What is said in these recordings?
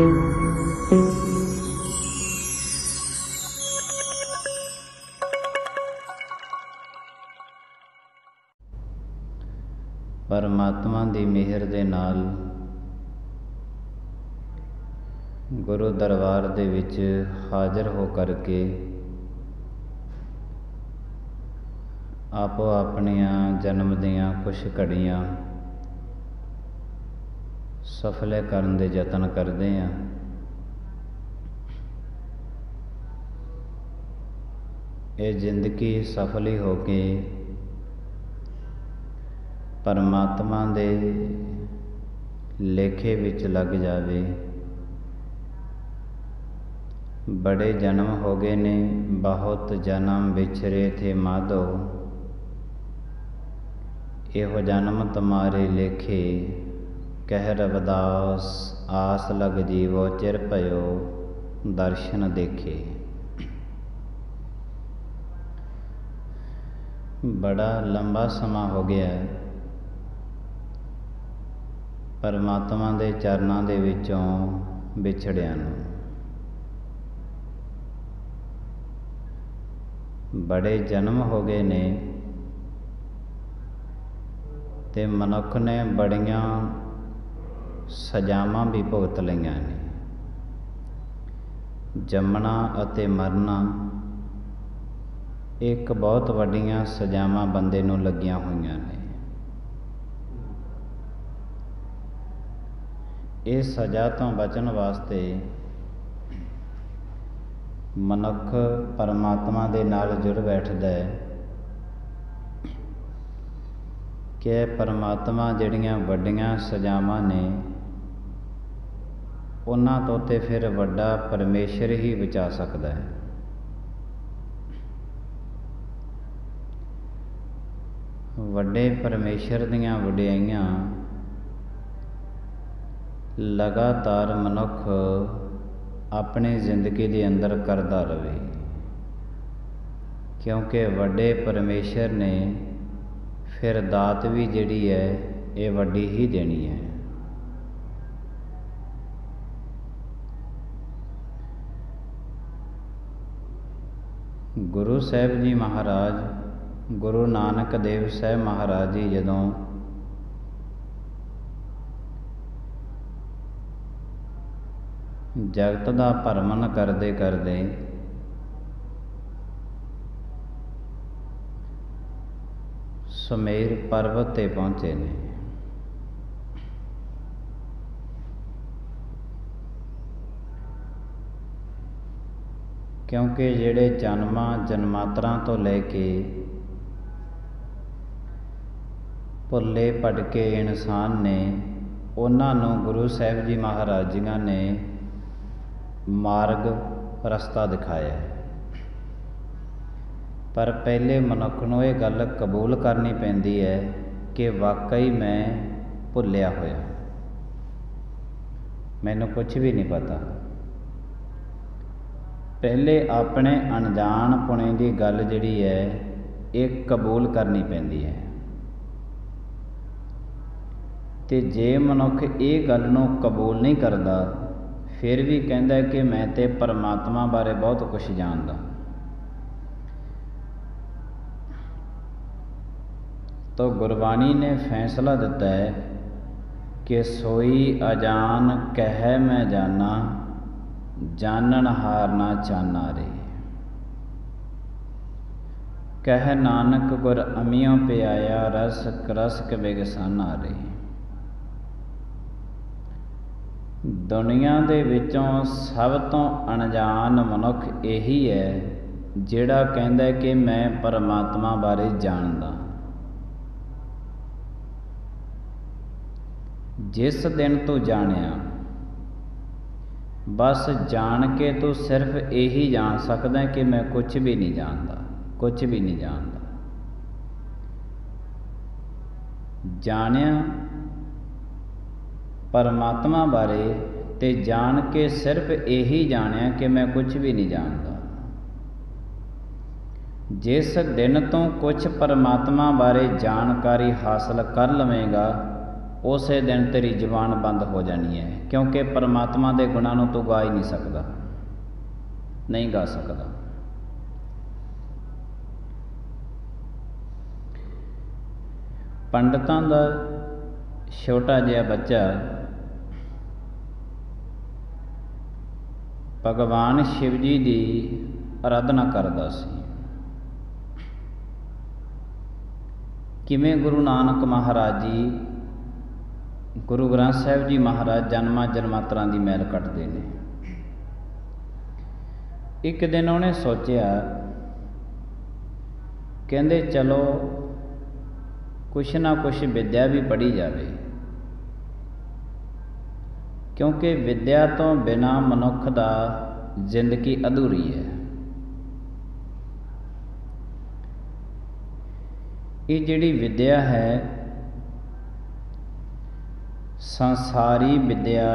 परमात्मा की मेहर दे नाल गुरु दरबार दे विच हाज़र हो करके आपो अपनियां जन्म दियां कुछ घड़ियां सफल करन दे यतन करते हैं। ये जिंदगी सफल ही हो के परमात्मा दे लेखे विच लग जावे। बड़े जन्म हो गए ने, बहुत जन्म विछरे थे माधो, एहो जन्म तुम्हारे लेखे, कह रविदास आस लग जीवो चिर भयो दर्शन देखे। बड़ा लंबा समा हो गया है परमात्मा दे चरनां दे विचों विछड़िया नूं। बड़े जन्म हो गए ने ते मनुख ने बड़ियां सजावां भी भुगत लईआं ने। जमना अते मरना एक बहुत वड्डियां सजावां बंदे नूं लगियां होईआं ने। इस सज़ा तो बचन वास्ते मनुख परमात्मा दे नाल जुड़ बैठदा है कि परमात्मा जिहड़ियां वड्डियां सजावां ने उन्हां तो ते फिर वड्डा परमेश्वर ही बचा सकदा है। वड्डे परमेश्वर दीयां वड्डियाइयां लगातार मनुख अपनी जिंदगी के अंदर करता रहे, क्योंकि वड्डे परमेश्वर ने फिर दात भी जिहड़ी है ये वड्डी ही देनी है। गुरु साहिब जी महाराज, गुरु नानक देव साहिब महाराज जी जदों जगत का भरमण करते करते सुमेर पर्वत ते पहुँचे ने। क्योंकि जिहड़े जन्मांतरां तो लैके भुल्ले भटके इंसान ने उन्हां नूं गुरु साहिब जी महाराज जी ने मार्ग रस्ता दिखाया है। पर पहले मनुख नूं ये गल कबूल करनी पैंदी है कि वाकई मैं भुल्लिया होया, मैनूं कुछ भी नहीं पता। पहले अपने अनजान पुणे की गल जिहड़ी है ये कबूल करनी पैंदी है। ते जे मनुख ये गल नूं कबूल नहीं करता फिर भी कहता है कि मैं तो परमात्मा बारे बहुत कुछ जानदा, तो गुरबाणी ने फैसला दिता है कि सोई अजान कह मैं जाना, जानन हार ना चाना रे। कह नानक गुर अमियों पे आया, रस रसक बेगसाना रे। दुनिया दे विचों सब तो अनजान मनुख यही है जिहड़ा कहंदा है कि मैं परमात्मा बारे जानदा। जिस दिन तू जानिया, बस जान के तू सिर्फ यही जान सकदा है कि मैं कुछ भी नहीं जानदा, कुछ भी नहीं जानदा। जानिया परमात्मा बारे ते जान के सिर्फ यही जानिया कि मैं कुछ भी नहीं जानता। जिस दिन तो कुछ परमात्मा बारे जानकारी हासिल कर लवेगा ਉਸੇ ਦਿਨ ਤੇਰੀ ਜ਼ੁਬਾਨ ਬੰਦ ਹੋ ਜਾਣੀ ਹੈ, ਕਿਉਂਕਿ ਪਰਮਾਤਮਾ ਦੇ ਗੁਣਾਂ ਨੂੰ ਤੂੰ ਗਾ ਹੀ ਨਹੀਂ ਸਕਦਾ, ਨਹੀਂ ਗਾ ਸਕਦਾ। ਪੰਡਤਾਂ ਦਾ ਛੋਟਾ ਜਿਹਾ ਬੱਚਾ ਭਗਵਾਨ ਸ਼ਿਵ ਜੀ ਦੀ ਆਰਾਧਨਾ ਕਰਦਾ ਸੀ। ਕਿਵੇਂ ਗੁਰੂ ਨਾਨਕ ਮਹਾਰਾਜ ਜੀ, ਗੁਰੂ ਗ੍ਰੰਥ ਸਾਹਿਬ ਜੀ ਮਹਾਰਾਜ ਜਨਮਾਂ ਜਨਮਾਂਤਰਾਂ ਦੀ ਮੈਲ ਕੱਟਦੇ ਨੇ। ਇੱਕ ਦਿਨ ਉਹਨੇ ਸੋਚਿਆ, ਕਹਿੰਦੇ ਚਲੋ ਕੁਛ ਨਾ ਕੁਛ ਵਿਦਿਆ ਵੀ ਪੜ੍ਹੀ ਜਾਵੇ, ਕਿਉਂਕਿ ਵਿਦਿਆ ਤੋਂ ਬਿਨਾਂ ਮਨੁੱਖ ਦਾ ਜ਼ਿੰਦਗੀ ਅਧੂਰੀ ਹੈ। ਇਹ ਜਿਹੜੀ ਵਿਦਿਆ ਹੈ, ਸੰਸਾਰੀ ਵਿਦਿਆ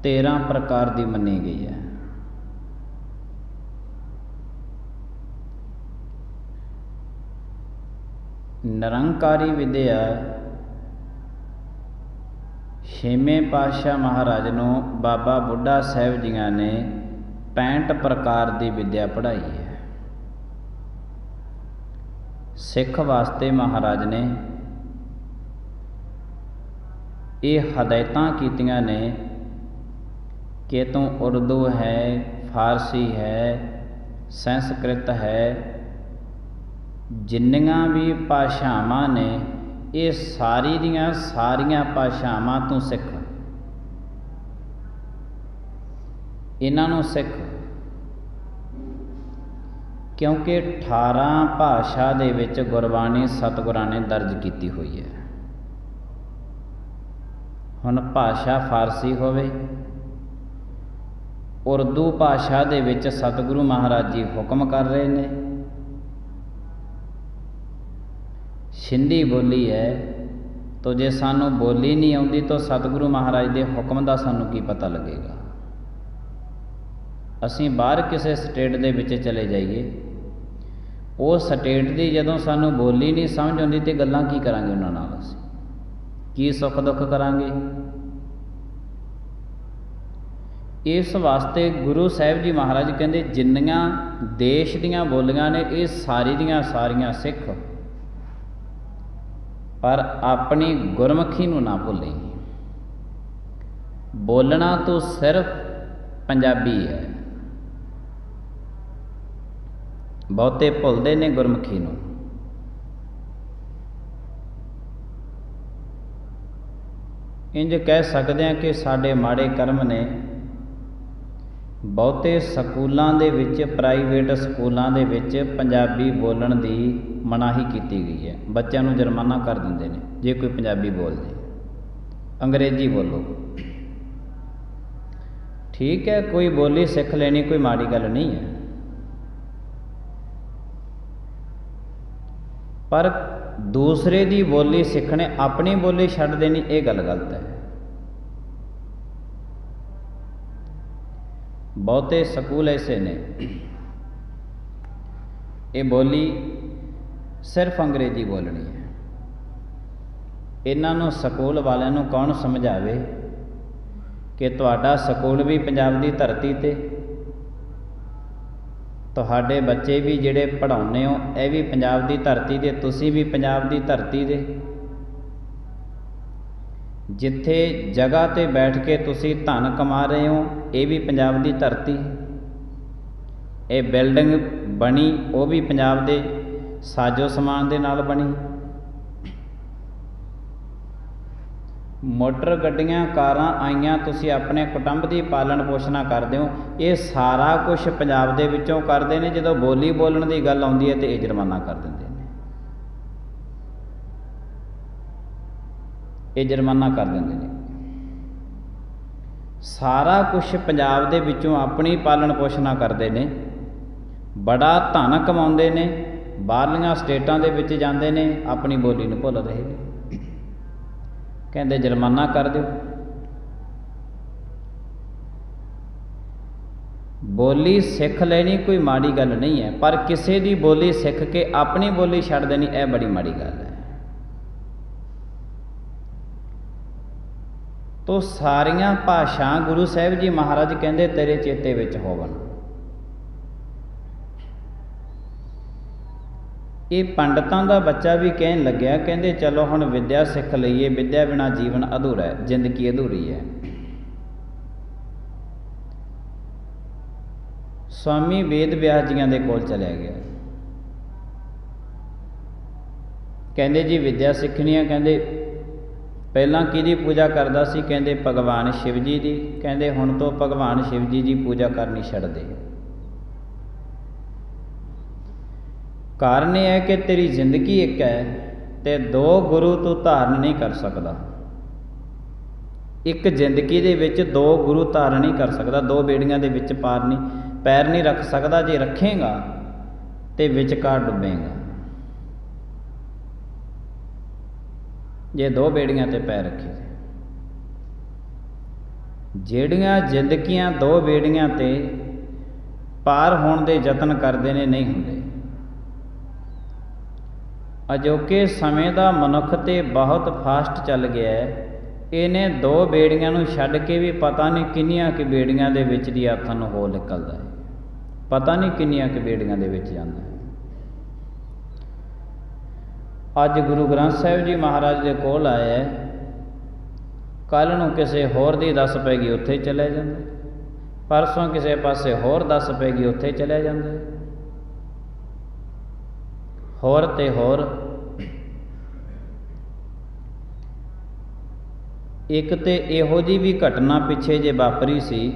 13 ਪ੍ਰਕਾਰ ਦੀ ਮੰਨੀ ਗਈ ਹੈ। ਨਿਰੰਕਾਰੀ ਵਿਦਿਆ ਛੇਵੇਂ ਪਾਤਸ਼ਾਹ ਮਹਾਰਾਜ ਨੂੰ ਬਾਬਾ ਬੁੱਢਾ ਸਾਹਿਬ ਜੀਆਂ ਨੇ 65 ਪ੍ਰਕਾਰ ਦੀ ਵਿਦਿਆ ਪੜ੍ਹਾਈ ਹੈ। ਸਿੱਖ ਵਾਸਤੇ ਮਹਾਰਾਜ ਨੇ ਇਹ ਹਦਾਇਤਾਂ ਕੀਤੀਆਂ ਨੇ ਕਿ ਤੂੰ ਉਰਦੂ ਹੈ, ਫਾਰਸੀ ਹੈ, ਸੰਸਕ੍ਰਿਤ ਹੈ, ਜਿੰਨੀਆਂ ਵੀ ਭਾਸ਼ਾਵਾਂ ਨੇ, ਇਹ ਸਾਰੀ ਦੀਆਂ ਸਾਰੀਆਂ ਭਾਸ਼ਾਵਾਂ ਤੂੰ ਸਿੱਖ, ਇਹਨਾਂ ਨੂੰ ਸਿੱਖ, ਕਿਉਂਕਿ 18 ਭਾਸ਼ਾ ਦੇ ਵਿੱਚ ਗੁਰਬਾਣੀ ਸਤਿਗੁਰਾਂ ਨੇ ਦਰਜ ਕੀਤੀ ਹੋਈ ਹੈ। ਹੁਣ ਭਾਸ਼ਾ ਫਾਰਸੀ ਹੋਵੇ, ਉਰਦੂ ਭਾਸ਼ਾ ਦੇ ਵਿੱਚ ਸਤਿਗੁਰੂ ਮਹਾਰਾਜ ਜੀ ਹੁਕਮ ਕਰ ਰਹੇ ਨੇ, ਸਿੰਧੀ ਬੋਲੀ ਹੈ, ਤਾਂ ਜੇ ਸਾਨੂੰ ਬੋਲੀ ਨਹੀਂ ਆਉਂਦੀ ਤਾਂ ਸਤਿਗੁਰੂ ਮਹਾਰਾਜ ਦੇ ਹੁਕਮ ਦਾ ਸਾਨੂੰ ਕੀ ਪਤਾ ਲੱਗੇਗਾ। ਅਸੀਂ ਬਾਹਰ ਕਿਸੇ ਸਟੇਟ ਦੇ ਵਿੱਚ ਚਲੇ ਜਾਈਏ, ਉਹ ਸਟੇਟ ਦੀ ਜਦੋਂ ਸਾਨੂੰ ਬੋਲੀ ਨਹੀਂ ਸਮਝ ਆਉਂਦੀ ਤੇ ਗੱਲਾਂ ਕੀ ਕਰਾਂਗੇ ਉਹਨਾਂ ਨਾਲ, ਅਸੀਂ ਕੀ ਸੁੱਖ ਦੁੱਖ ਕਰਾਂਗੇ। ਇਸ ਵਾਸਤੇ ਗੁਰੂ ਸਾਹਿਬ ਜੀ ਮਹਾਰਾਜ ਕਹਿੰਦੇ ਜਿੰਨੀਆਂ ਦੇਸ਼ ਦੀਆਂ ਬੋਲੀਆਂ ਨੇ ਇਹ ਸਾਰੀ ਦੀਆਂ ਸਾਰੀਆਂ ਸਿੱਖ, ਪਰ ਆਪਣੀ ਗੁਰਮੁਖੀ ਨੂੰ ਨਾ ਭੁੱਲੀ। ਬੋਲਣਾ ਤੂੰ ਸਿਰਫ ਪੰਜਾਬੀ ਹੈ, ਬਹੁਤੇ ਭੁੱਲਦੇ ਨੇ ਗੁਰਮੁਖੀ ਨੂੰ। ਇੰਜ ਕਹਿ ਸਕਦੇ ਹਾਂ ਕਿ ਸਾਡੇ ਮਾੜੇ ਕਰਮ ਨੇ, ਬਹੁਤੇ ਸਕੂਲਾਂ ਦੇ ਵਿੱਚ, ਪ੍ਰਾਈਵੇਟ ਸਕੂਲਾਂ ਦੇ ਵਿੱਚ ਪੰਜਾਬੀ ਬੋਲਣ ਦੀ ਮਨਾਹੀ ਕੀਤੀ ਗਈ ਹੈ। ਬੱਚਿਆਂ ਨੂੰ ਜੁਰਮਾਨਾ ਕਰ ਦਿੰਦੇ ਨੇ ਜੇ ਕੋਈ ਪੰਜਾਬੀ ਬੋਲਦੇ। ਅੰਗਰੇਜ਼ੀ ਬੋਲੋ, ਠੀਕ ਹੈ, ਕੋਈ ਬੋਲੀ ਸਿੱਖ ਲੈਣੀ ਕੋਈ ਮਾੜੀ ਗੱਲ ਨਹੀਂ ਹੈ, ਪਰ ਦੂਸਰੇ ਦੀ ਬੋਲੀ ਸਿੱਖਣੇ, ਆਪਣੀ ਬੋਲੀ ਛੱਡ ਦੇਣੀ, ਇਹ ਗੱਲ ਗਲਤ ਹੈ। ਬਹੁਤੇ ਸਕੂਲ ਐਸੇ ਨੇ, ਇਹ ਬੋਲੀ ਸਿਰਫ ਅੰਗਰੇਜ਼ੀ ਬੋਲਣੀ ਹੈ। ਇਹਨਾਂ ਨੂੰ ਸਕੂਲ ਵਾਲਿਆਂ ਨੂੰ ਕੌਣ ਸਮਝਾਵੇ ਕਿ ਤੁਹਾਡਾ ਸਕੂਲ ਵੀ ਪੰਜਾਬ ਦੀ ਧਰਤੀ 'ਤੇ, ਤੁਹਾਡੇ ਬੱਚੇ ਵੀ ਜਿਹੜੇ ਪੜ੍ਹਾਉਂਦੇ ਹੋ ਇਹ ਵੀ ਪੰਜਾਬ ਦੀ ਧਰਤੀ 'ਤੇ, ਤੁਸੀਂ ਵੀ ਪੰਜਾਬ ਦੀ ਧਰਤੀ 'ਤੇ, ਜਿੱਥੇ ਜਗ੍ਹਾ 'ਤੇ ਬੈਠ ਕੇ ਤੁਸੀਂ ਧਨ ਕਮਾ ਰਹੇ ਹੋ ਇਹ ਵੀ ਪੰਜਾਬ ਦੀ ਧਰਤੀ, ਇਹ ਬਿਲਡਿੰਗ ਬਣੀ ਉਹ ਵੀ ਪੰਜਾਬ ਦੇ ਸਾਜੋ ਸਮਾਨ ਦੇ ਨਾਲ ਬਣੀ, ਮੋਟਰ ਗੱਡੀਆਂ ਕਾਰਾਂ ਆਈਆਂ, ਤੁਸੀਂ ਆਪਣੇ ਕੁਟੁੰਬ ਦੀ ਪਾਲਣ ਪੋਸ਼ਣਾ ਕਰਦੇ ਹੋ, ਇਹ ਸਾਰਾ ਕੁਛ ਪੰਜਾਬ ਦੇ ਵਿੱਚੋਂ ਕਰਦੇ ਨੇ। ਜਦੋਂ ਬੋਲੀ ਬੋਲਣ ਦੀ ਗੱਲ ਆਉਂਦੀ ਹੈ ਤੇ ਇਹ ਜੁਰਮਾਨਾ ਕਰ ਦਿੰਦੇ ਨੇ, ਇਹ ਜੁਰਮਾਨਾ ਕਰ ਦਿੰਦੇ ਨੇ। ਸਾਰਾ ਕੁਛ ਪੰਜਾਬ ਦੇ ਵਿੱਚੋਂ ਆਪਣੀ ਪਾਲਣ ਪੋਸ਼ਣਾ ਕਰਦੇ ਨੇ, ਬੜਾ ਧਨ ਕਮਾਉਂਦੇ ਨੇ, ਬਾਹਰਲੀਆਂ ਸਟੇਟਾਂ ਦੇ ਵਿੱਚ ਜਾਂਦੇ ਨੇ, ਆਪਣੀ ਬੋਲੀ ਨੂੰ ਭੁੱਲ ਰਹੇ ਨੇ। ਕਹਿੰਦੇ ਜੁਰਮਾਨਾ ਕਰ ਦਿਓ। ਬੋਲੀ ਸਿੱਖ ਲੈਣੀ ਕੋਈ ਮਾੜੀ ਗੱਲ ਨਹੀਂ ਹੈ, ਪਰ ਕਿਸੇ ਦੀ ਬੋਲੀ ਸਿੱਖ ਕੇ ਆਪਣੀ ਬੋਲੀ ਛੱਡ ਦੇਣੀ ਇਹ ਬੜੀ ਮਾੜੀ ਗੱਲ ਹੈ। ਤੋ ਸਾਰੀਆਂ ਭਾਸ਼ਾ ਗੁਰੂ ਸਾਹਿਬ ਜੀ ਮਹਾਰਾਜ ਕਹਿੰਦੇ ਤੇਰੇ ਚੇਤੇ ਵਿੱਚ ਹੋਵਣ। ਇਹ ਪੰਡਤਾਂ ਦਾ ਬੱਚਾ ਵੀ ਕਹਿਣ ਲੱਗਿਆ, ਕਹਿੰਦੇ ਚਲੋ ਹੁਣ ਵਿੱਦਿਆ ਸਿੱਖ ਲਈਏ, ਵਿੱਦਿਆ ਬਿਨਾਂ ਜੀਵਨ ਅਧੂਰਾ ਹੈ, ਜ਼ਿੰਦਗੀ ਅਧੂਰੀ ਹੈ। ਸਵਾਮੀ ਵੇਦ ਵਿਆਸ ਜੀਆਂ ਦੇ ਕੋਲ ਚਲਿਆ ਗਿਆ, ਕਹਿੰਦੇ ਜੀ ਵਿੱਦਿਆ ਸਿੱਖਣੀ ਹੈ। ਕਹਿੰਦੇ ਪਹਿਲਾਂ ਕਿਹਦੀ ਪੂਜਾ ਕਰਦਾ ਸੀ? ਕਹਿੰਦੇ ਭਗਵਾਨ ਸ਼ਿਵ ਜੀ ਦੀ। ਕਹਿੰਦੇ ਹੁਣ ਤੋਂ ਭਗਵਾਨ ਸ਼ਿਵ ਜੀ ਦੀ ਪੂਜਾ ਕਰਨੀ ਛੱਡ ਦੇ। ਕਾਰਨ ਇਹ ਹੈ ਕਿ ਤੇਰੀ ਜ਼ਿੰਦਗੀ ਇੱਕ ਹੈ ਤੇ ਦੋ ਗੁਰੂ ਤੂੰ ਧਾਰਨ ਨਹੀਂ ਕਰ ਸਕਦਾ। ਇੱਕ ਜ਼ਿੰਦਗੀ ਦੇ ਵਿੱਚ ਦੋ ਗੁਰੂ ਧਾਰਨ ਨਹੀਂ ਕਰ ਸਕਦਾ, ਦੋ ਬੇੜੀਆਂ ਦੇ ਵਿੱਚ ਪੈਰ ਨਹੀਂ ਰੱਖ ਸਕਦਾ। ਜੇ ਰੱਖੇਗਾ ਤੇ ਵਿਚਕਾਰ ਡੁੱਬੇਗਾ। ਜੇ ਦੋ ਬੇੜੀਆਂ ਤੇ ਪੈਰ ਰੱਖੇ, ਜਿਹੜੀਆਂ ਜ਼ਿੰਦਗੀਆਂ ਦੋ ਬੇੜੀਆਂ ਤੇ ਪਾਰ ਹੋਣ ਦੇ ਯਤਨ ਕਰਦੇ ਨੇ, ਨਹੀਂ ਹੁੰਦੇ। ਅਜੋਕੇ ਸਮੇਂ ਦਾ ਮਨੁੱਖ ਤੇ ਬਹੁਤ ਫਾਸਟ ਚੱਲ ਗਿਆ ਹੈ। ਇਹਨੇ ਦੋ ਬੇੜੀਆਂ ਨੂੰ ਛੱਡ ਕੇ ਵੀ ਪਤਾ ਨਹੀਂ ਕਿੰਨੀਆਂ ਕਿ ਬੇੜੀਆਂ ਦੇ ਵਿੱਚ ਦੀ ਹੱਥਾਂ ਨੂੰ ਹੋ ਨਿਕਲਦਾ ਹੈ, ਪਤਾ ਨਹੀਂ ਕਿੰਨੀਆਂ ਕਿ ਬੇੜੀਆਂ ਦੇ ਵਿੱਚ ਜਾਂਦਾ ਹੈ। ਅੱਜ ਗੁਰੂ ਗ੍ਰੰਥ ਸਾਹਿਬ ਜੀ ਮਹਾਰਾਜ ਦੇ ਕੋਲ ਆਇਆ, ਕੱਲ੍ਹ ਨੂੰ ਕਿਸੇ ਹੋਰ ਦੀ ਦੱਸ ਪੈਗੀ ਉੱਥੇ ਚਲੇ ਜਾਂਦਾ, ਪਰਸੋਂ ਕਿਸੇ ਪਾਸੇ ਹੋਰ ਦੱਸ ਪੈਗੀ ਉੱਥੇ ਚਲਿਆ ਜਾਂਦਾ, ਹੋਰ ਤੇ ਹੋਰ। ਇੱਕ ਤੇ ਇਹੋ ਜਿਹੀ ਵੀ ਘਟਨਾ ਪਿੱਛੇ ਜੇ ਵਾਪਰੀ ਸੀ,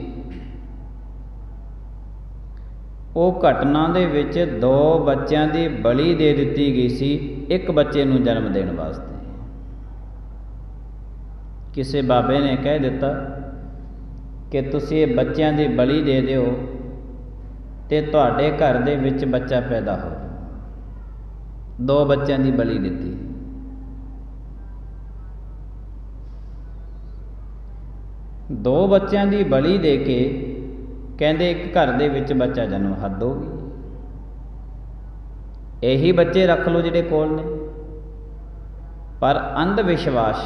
ਉਹ ਘਟਨਾ ਦੇ ਵਿੱਚ ਦੋ ਬੱਚਿਆਂ ਦੀ ਬਲੀ ਦੇ ਦਿੱਤੀ ਗਈ ਸੀ ਇੱਕ ਬੱਚੇ ਨੂੰ ਜਨਮ ਦੇਣ ਵਾਸਤੇ। ਕਿਸੇ ਬਾਬੇ ਨੇ ਕਹਿ ਦਿੱਤਾ ਕਿ ਤੁਸੀਂ ਇਹ ਬੱਚਿਆਂ ਦੀ ਬਲੀ ਦੇ ਦਿਓ ਤੇ ਤੁਹਾਡੇ ਘਰ ਦੇ ਵਿੱਚ ਬੱਚਾ ਪੈਦਾ ਹੋ। ਦੋ ਬੱਚਿਆਂ ਦੀ ਬਲੀ ਦਿੱਤੀ। ਦੋ ਬੱਚਿਆਂ ਦੀ ਬਲੀ ਦੇ ਕੇ ਕਹਿੰਦੇ ਇੱਕ ਘਰ ਦੇ ਵਿੱਚ ਬੱਚਾ ਜਨਮ, ਹੱਦ ਹੋ ਗਈ। ਇਹੀ ਬੱਚੇ ਰੱਖ ਲਓ ਜਿਹੜੇ ਕੋਲ ਨੇ। ਪਰ ਅੰਧ ਵਿਸ਼ਵਾਸ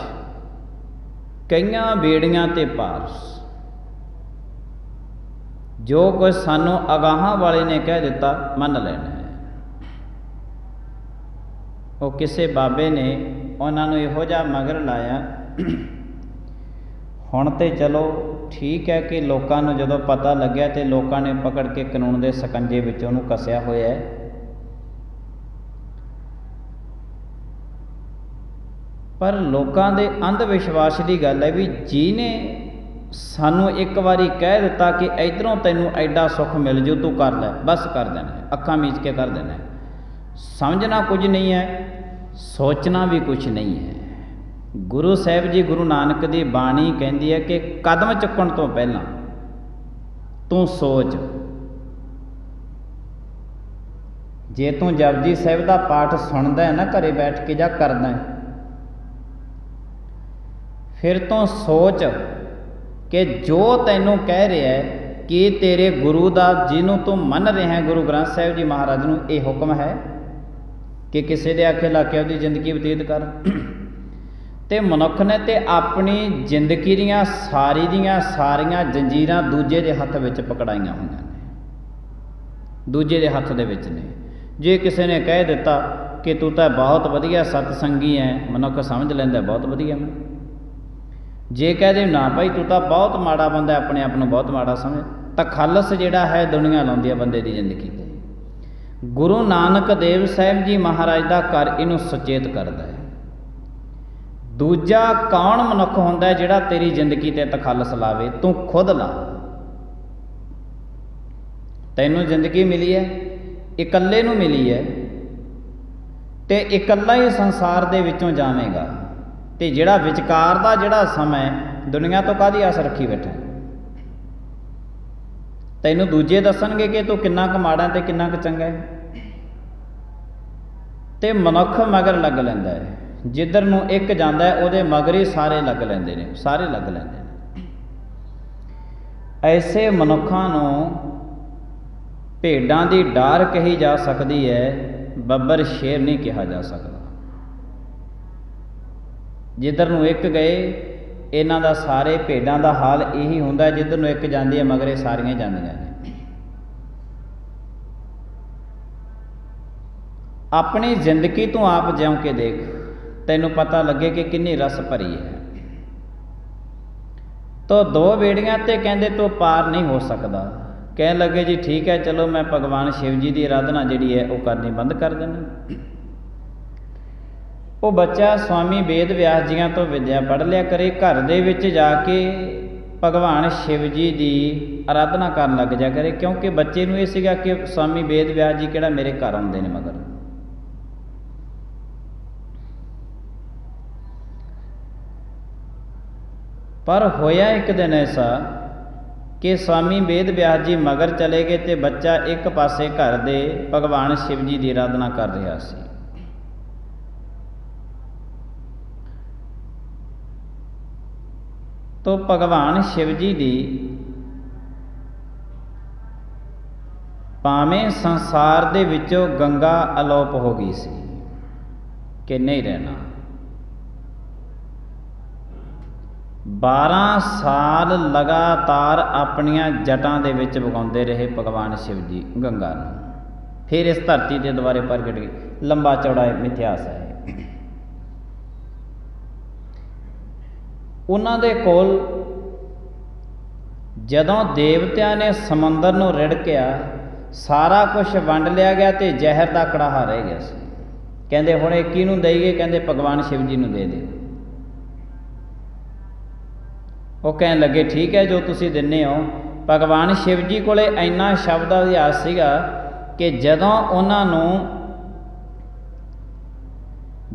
ਕਈਆਂ ਬੇੜੀਆਂ ਤੇ ਪਾਰ। ਜੋ ਕੁਝ ਸਾਨੂੰ ਅਗਾਹਾਂ ਵਾਲੇ ਨੇ ਕਹਿ ਦਿੱਤਾ ਮੰਨ ਲੈਣਾ ਹੈ। ਉਹ ਕਿਸੇ ਬਾਬੇ ਨੇ ਉਹਨਾਂ ਨੂੰ ਇਹੋ ਜਿਹਾ ਮਗਰ ਲਾਇਆ। ਹੁਣ ਤੇ ਚਲੋ ਠੀਕ ਹੈ ਕਿ ਲੋਕਾਂ ਨੂੰ ਜਦੋਂ ਪਤਾ ਲੱਗਿਆ ਤੇ ਲੋਕਾਂ ਨੇ ਪਕੜ ਕੇ ਕਾਨੂੰਨ ਦੇ ਸਕੰਜੇ ਵਿੱਚ ਉਹਨੂੰ ਕੱਸਿਆ ਹੋਇਆ ਹੈ। ਪਰ ਲੋਕਾਂ ਦੇ ਅੰਧ ਵਿਸ਼ਵਾਸ ਦੀ ਗੱਲ ਹੈ ਵੀ ਜਿਹਨੇ ਸਾਨੂੰ ਇੱਕ ਵਾਰੀ ਕਹਿ ਦਿੱਤਾ ਕਿ ਇੱਧਰੋਂ ਤੈਨੂੰ ਐਡਾ ਸੁੱਖ ਮਿਲ ਜੂ, ਤੂੰ ਕਰ ਲੈ, ਬਸ ਕਰ ਦੇਣਾ, ਅੱਖਾਂ ਮੀਚ ਕੇ ਕਰ ਦੇਣਾ। ਸਮਝਣਾ ਕੁਝ ਨਹੀਂ ਹੈ, ਸੋਚਣਾ ਵੀ ਕੁਝ ਨਹੀਂ ਹੈ। ਗੁਰੂ ਸਾਹਿਬ ਜੀ, ਗੁਰੂ ਨਾਨਕ ਦੀ ਬਾਣੀ ਕਹਿੰਦੀ ਹੈ ਕਿ ਕਦਮ ਚੁੱਕਣ ਤੋਂ ਪਹਿਲਾਂ ਤੂੰ ਸੋਚ। ਜੇ ਤੂੰ ਜਪਜੀ ਸਾਹਿਬ ਦਾ ਪਾਠ ਸੁਣਦਾ ਹੈ ਨਾ ਘਰੇ ਬੈਠ ਕੇ ਜਾਂ ਕਰਦਾ ਹੈ, ਫਿਰ ਤੂੰ ਸੋਚ ਕਿ ਜੋ ਤੈਨੂੰ ਕਹਿ ਰਿਹਾ ਹੈ ਕਿ ਤੇਰੇ ਗੁਰੂ ਦਾ, ਜਿਹਨੂੰ ਤੂੰ ਮੰਨ ਰਿਹਾ ਹੈ, ਗੁਰੂ ਗ੍ਰੰਥ ਸਾਹਿਬ ਜੀ ਮਹਾਰਾਜ ਨੂੰ, ਇਹ ਹੁਕਮ ਹੈ ਕਿ ਕਿਸੇ ਦੇ ਆਖੇ ਲਾ ਕੇ ਉਹਦੀ ਜ਼ਿੰਦਗੀ ਬਤੀਤ ਕਰ। ਤੇ ਮਨੁੱਖ ਨੇ ਤੇ ਆਪਣੀ ਜ਼ਿੰਦਗੀ ਦੀਆਂ ਸਾਰੀਆਂ ਜੰਜੀਰਾਂ ਦੂਜੇ ਦੇ ਹੱਥ ਵਿੱਚ ਪਕੜਾਈਆਂ ਹੋਈਆਂ ਨੇ, ਦੂਜੇ ਦੇ ਹੱਥ ਦੇ ਵਿੱਚ ਨੇ। ਜੇ ਕਿਸੇ ਨੇ ਕਹਿ ਦਿੱਤਾ ਕਿ ਤੂੰ ਤਾਂ ਬਹੁਤ ਵਧੀਆ ਸਤਸੰਗੀ ਹੈ, ਮਨੁੱਖ ਸਮਝ ਲੈਂਦਾ ਬਹੁਤ ਵਧੀਆ ਮੈਂ। ਜੇ ਕਹਿ ਦੇ ਨਾ ਭਾਈ ਤੂੰ ਤਾਂ ਬਹੁਤ ਮਾੜਾ ਬੰਦਾ, ਆਪਣੇ ਆਪ ਨੂੰ ਬਹੁਤ ਮਾੜਾ ਸਮਝ, ਤਾਂ ਖਾਲਸ ਜਿਹੜਾ ਹੈ ਦੁਨੀਆ ਲਾਉਂਦੀ ਹੈ ਬੰਦੇ ਦੀ ਜ਼ਿੰਦਗੀ ਤੇ। ਗੁਰੂ ਨਾਨਕ ਦੇਵ ਸਾਹਿਬ ਜੀ ਮਹਾਰਾਜ ਦਾ ਘਰ ਇਹਨੂੰ ਸੁਚੇਤ ਕਰਦਾ ਹੈ। ਦੂਜਾ ਕੌਣ ਮਨੁੱਖ ਹੁੰਦਾ ਜਿਹੜਾ ਤੇਰੀ ਜ਼ਿੰਦਗੀ ਤੇ ਤਖੱਲਸ ਲਾਵੇ? ਤੂੰ ਖੁਦ ਲਾ। ਤੈਨੂੰ ਜ਼ਿੰਦਗੀ ਮਿਲੀ ਹੈ, ਇਕੱਲੇ ਨੂੰ ਮਿਲੀ ਹੈ, ਤੇ ਇਕੱਲਾ ਹੀ ਸੰਸਾਰ ਦੇ ਵਿੱਚੋਂ ਜਾਵੇਂਗਾ। ਤੇ ਜਿਹੜਾ ਵਿਚਕਾਰ ਦਾ ਜਿਹੜਾ ਸਮਾਂ, ਦੁਨੀਆ ਤੋਂ ਕਾਹਦੀ ਆਸ ਰੱਖੀ ਬੈਠਾ? ਤੈਨੂੰ ਦੂਜੇ ਦੱਸਣਗੇ ਕਿ ਤੂੰ ਕਿੰਨਾ ਕੁ ਮਾੜਾ ਤੇ ਕਿੰਨਾ ਕੁ ਚੰਗਾ ਹੈ। ਤੇ ਮਨੁੱਖ ਮਗਰ ਲੱਗ ਲੈਂਦਾ ਹੈ, ਜਿੱਧਰ ਨੂੰ ਇੱਕ ਜਾਂਦਾ ਹੈ ਉਹਦੇ ਮਗਰ ਹੀ ਸਾਰੇ ਲੱਗ ਲੈਂਦੇ ਨੇ, ਸਾਰੇ ਲੱਗ ਲੈਂਦੇ ਨੇ। ਐਸੇ ਮਨੁੱਖਾਂ ਨੂੰ ਭੇਡਾਂ ਦੀ ਡਾਰ ਕਹੀ ਜਾ ਸਕਦੀ ਹੈ, ਬੱਬਰ ਸ਼ੇਰ ਨਹੀਂ ਕਿਹਾ ਜਾ ਸਕਦਾ। ਜਿੱਧਰ ਨੂੰ ਇੱਕ ਗਏ ਇਹਨਾਂ ਦਾ ਸਾਰੇ ਭੇਡਾਂ ਦਾ ਹਾਲ ਇਹੀ ਹੁੰਦਾ, ਜਿੱਧਰ ਨੂੰ ਇੱਕ ਜਾਂਦੀ ਹੈ ਮਗਰੇ ਸਾਰੀਆਂ ਜਾਂਦੀਆਂ ਨੇ। ਆਪਣੀ ਜ਼ਿੰਦਗੀ ਤੂੰ ਆਪ ਜਿਉਂ ਕੇ ਦੇਖ, ਤੈਨੂੰ ਪਤਾ ਲੱਗੇ ਕਿ ਕਿੰਨੀ ਰਸ ਭਰੀ ਹੈ। ਤੋ ਦੋ ਬੇੜੀਆਂ ਤੇ ਕਹਿੰਦੇ ਤੂੰ ਪਾਰ ਨਹੀਂ ਹੋ ਸਕਦਾ। ਕਹਿਣ ਲੱਗੇ ਜੀ ਠੀਕ ਹੈ, ਚਲੋ ਮੈਂ ਭਗਵਾਨ ਸ਼ਿਵ ਜੀ ਦੀ ਆਰਾਧਨਾ ਜਿਹੜੀ ਹੈ ਉਹ ਕਰਨੀ ਬੰਦ ਕਰ ਦੇਣੀ। ਉਹ ਬੱਚਾ ਸਵਾਮੀ ਵੇਦ ਵਿਆਸ ਜੀਆਂ ਤੋਂ ਵਿਦਿਆ ਪੜ੍ਹ ਲਿਆ ਕਰੇ, ਘਰ ਦੇ ਵਿੱਚ ਜਾ ਕੇ ਭਗਵਾਨ ਸ਼ਿਵ ਜੀ ਦੀ ਆਰਾਧਨਾ ਕਰਨ ਲੱਗ ਜਾ ਕਰੇ, ਕਿਉਂਕਿ ਬੱਚੇ ਨੂੰ ਇਹ ਸੀਗਾ ਕਿ ਸਵਾਮੀ ਵੇਦ ਵਿਆਸ ਜੀ ਕਿਹੜਾ ਮੇਰੇ ਘਰ ਆਉਂਦੇ ਨੇ ਮਗਰ। ਪਰ ਹੋਇਆ ਇੱਕ ਦਿਨ ਐਸਾ ਕਿ ਸਵਾਮੀ ਵੇਦ ਵਿਆਸ ਜੀ ਮਗਰ ਚਲੇ ਗਏ ਤੇ ਬੱਚਾ ਇੱਕ ਪਾਸੇ ਘਰ ਦੇ ਭਗਵਾਨ ਸ਼ਿਵ ਜੀ ਦੀ ਆਰਾਧਨਾ ਕਰ ਰਿਹਾ ਸੀ। ਤੋ ਭਗਵਾਨ ਸ਼ਿਵ ਜੀ ਦੀ ਭਾਵੇਂ ਸੰਸਾਰ ਦੇ ਵਿੱਚੋਂ ਗੰਗਾ ਅਲੋਪ ਹੋ ਗਈ ਸੀ ਕਿ ਨਹੀਂ ਰਹਿਣਾ। 12 ਸਾਲ ਲਗਾਤਾਰ ਆਪਣੀਆਂ ਜਟਾਂ ਦੇ ਵਿੱਚ ਵਗਾਉਂਦੇ ਰਹੇ ਭਗਵਾਨ ਸ਼ਿਵ ਜੀ ਗੰਗਾ ਨੂੰ, ਫਿਰ ਇਸ ਧਰਤੀ ਦੇ ਦੁਆਰੇ ਪ੍ਰਗਟ ਗਏ। ਲੰਬਾ ਚੌੜਾ ਇਤਿਹਾਸ ਹੈ। ਉਹਨਾਂ ਦੇ ਕੋਲ ਜਦੋਂ ਦੇਵਤਿਆਂ ਨੇ ਸਮੁੰਦਰ ਨੂੰ ਰਿੜਕਿਆ, ਸਾਰਾ ਕੁਝ ਵੰਡ ਲਿਆ ਗਿਆ ਤੇ ਜ਼ਹਿਰ ਦਾ ਕੜਾਹਾ ਰਹਿ ਗਿਆ ਸੀ। ਕਹਿੰਦੇ ਹੁਣ ਇਹ ਕਿਹਨੂੰ ਦੇਈਏ? ਕਹਿੰਦੇ ਭਗਵਾਨ ਸ਼ਿਵ ਜੀ ਨੂੰ ਦੇ ਦਿਓ। ਉਹ ਕਹਿਣ ਲੱਗੇ ਠੀਕ ਹੈ, ਜੋ ਤੁਸੀਂ ਦਿੰਦੇ ਹੋ। ਭਗਵਾਨ ਸ਼ਿਵ ਜੀ ਕੋਲੇ ਇੰਨਾ ਸ਼ਬਦ ਅਭਿਆਸ ਸੀਗਾ ਕਿ ਜਦੋਂ ਉਹਨਾਂ ਨੂੰ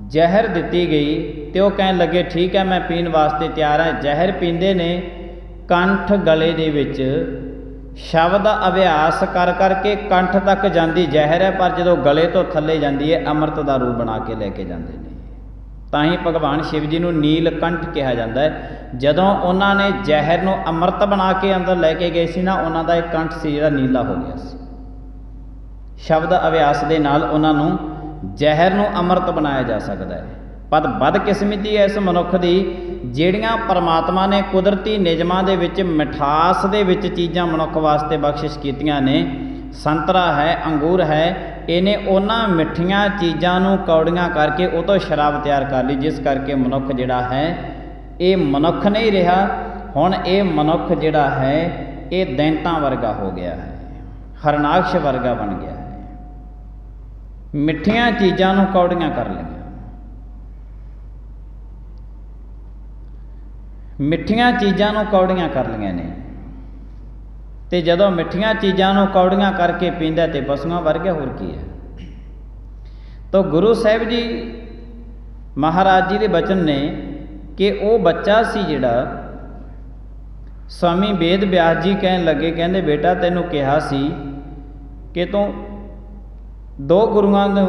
ਜ਼ਹਿਰ ਦਿੱਤੀ ਗਈ ਤੇ ਉਹ ਕਹਿਣ ਲੱਗੇ ਠੀਕ ਹੈ, ਮੈਂ ਪੀਣ ਵਾਸਤੇ ਤਿਆਰ ਹਾਂ। ਜ਼ਹਿਰ ਪੀਂਦੇ ਨੇ, ਕੰਠ ਗਲੇ ਦੇ ਵਿੱਚ ਸ਼ਬਦ ਅਭਿਆਸ ਕਰ ਕਰਕੇ ਕੰਠ ਤੱਕ ਜਾਂਦੀ ਜ਼ਹਿਰ ਹੈ, ਪਰ ਜਦੋਂ ਗਲੇ ਤੋਂ ਥੱਲੇ ਜਾਂਦੀ ਹੈ ਅੰਮ੍ਰਿਤ ਦਾ ਰੂਪ ਬਣਾ ਕੇ ਲੈ ਕੇ ਜਾਂਦੇ ਨੇ। ਤਾਂ ਹੀ ਭਗਵਾਨ ਸ਼ਿਵ ਜੀ ਨੂੰ ਨੀਲਕੰਠ ਕਿਹਾ ਜਾਂਦਾ ਹੈ। ਜਦੋਂ ਉਹਨਾਂ ਨੇ ਜ਼ਹਿਰ ਨੂੰ ਅੰਮ੍ਰਿਤ ਬਣਾ ਕੇ ਅੰਦਰ ਲੈ ਕੇ ਗਏ ਸੀ ਨਾ, ਉਹਨਾਂ ਦਾ ਇੱਕ ਕੰਠ ਸੀ ਜਿਹੜਾ ਨੀਲਾ ਹੋ ਗਿਆ ਸੀ। ਸ਼ਬਦ ਅਭਿਆਸ ਦੇ ਨਾਲ ਉਹਨਾਂ ਨੂੰ ਜ਼ਹਿਰ ਨੂੰ ਅੰਮ੍ਰਿਤ ਬਣਾਇਆ ਜਾ ਸਕਦਾ ਹੈ। ਪਰ ਬਦਕਿਸਮਤੀ ਹੈ ਇਸ ਮਨੁੱਖ ਦੀ, ਜਿਹੜੀਆਂ ਪਰਮਾਤਮਾ ਨੇ ਕੁਦਰਤੀ ਨਿਯਮਾਂ ਦੇ ਵਿੱਚ ਮਿਠਾਸ ਦੇ ਵਿੱਚ ਚੀਜ਼ਾਂ ਮਨੁੱਖ ਵਾਸਤੇ ਬਖਸ਼ਿਸ਼ ਕੀਤੀਆਂ ਨੇ। ਸੰਤਰਾ ਹੈ, ਅੰਗੂਰ ਹੈ, ਇਹਨੇ ਉਹਨਾਂ ਮਿੱਠੀਆਂ ਚੀਜ਼ਾਂ ਨੂੰ ਕੌੜੀਆਂ ਕਰਕੇ ਉਹ ਤੋਂ ਸ਼ਰਾਬ ਤਿਆਰ ਕਰ ਲਈ, ਜਿਸ ਕਰਕੇ ਮਨੁੱਖ ਜਿਹੜਾ ਹੈ ਇਹ ਮਨੁੱਖ ਨਹੀਂ ਰਿਹਾ। ਹੁਣ ਇਹ ਮਨੁੱਖ ਜਿਹੜਾ ਹੈ ਇਹ ਦੈਂਤਾਂ ਵਰਗਾ ਹੋ ਗਿਆ ਹੈ, ਹਰਨਾਕਸ਼ ਵਰਗਾ ਬਣ ਗਿਆ ਹੈ। ਮਿੱਠੀਆਂ ਚੀਜ਼ਾਂ ਨੂੰ ਕੌੜੀਆਂ ਕਰ ਲਈਆਂ। ਮਿੱਠੀਆਂ ਚੀਜ਼ਾਂ ਨੂੰ ਕੌੜੀਆਂ ਕਰ ਲਈਆਂ ਨੇ, ਤੇ ਜਦੋਂ ਮਿੱਠੀਆਂ ਚੀਜ਼ਾਂ ਨੂੰ ਕੌੜੀਆਂ ਕਰਕੇ ਪੀਂਦਾ ਤੇ ਪਸ਼ੂਆਂ ਵਰਗਾ ਹੋਰ ਕੀ ਹੈ। ਤਾਂ ਗੁਰੂ ਸਾਹਿਬ ਜੀ ਮਹਾਰਾਜ ਜੀ ਦੇ ਬਚਨ ਨੇ ਕਿ ਉਹ ਬੱਚਾ ਸੀ ਜਿਹੜਾ ਸਵਾਮੀ ਵੇਦ ਵਿਆਸ ਜੀ ਕਹਿਣ ਲੱਗੇ, ਕਹਿੰਦੇ ਬੇਟਾ ਤੈਨੂੰ ਕਿਹਾ ਸੀ ਕਿ ਤੂੰ 2 ਗੁਰੂਆਂ ਨੂੰ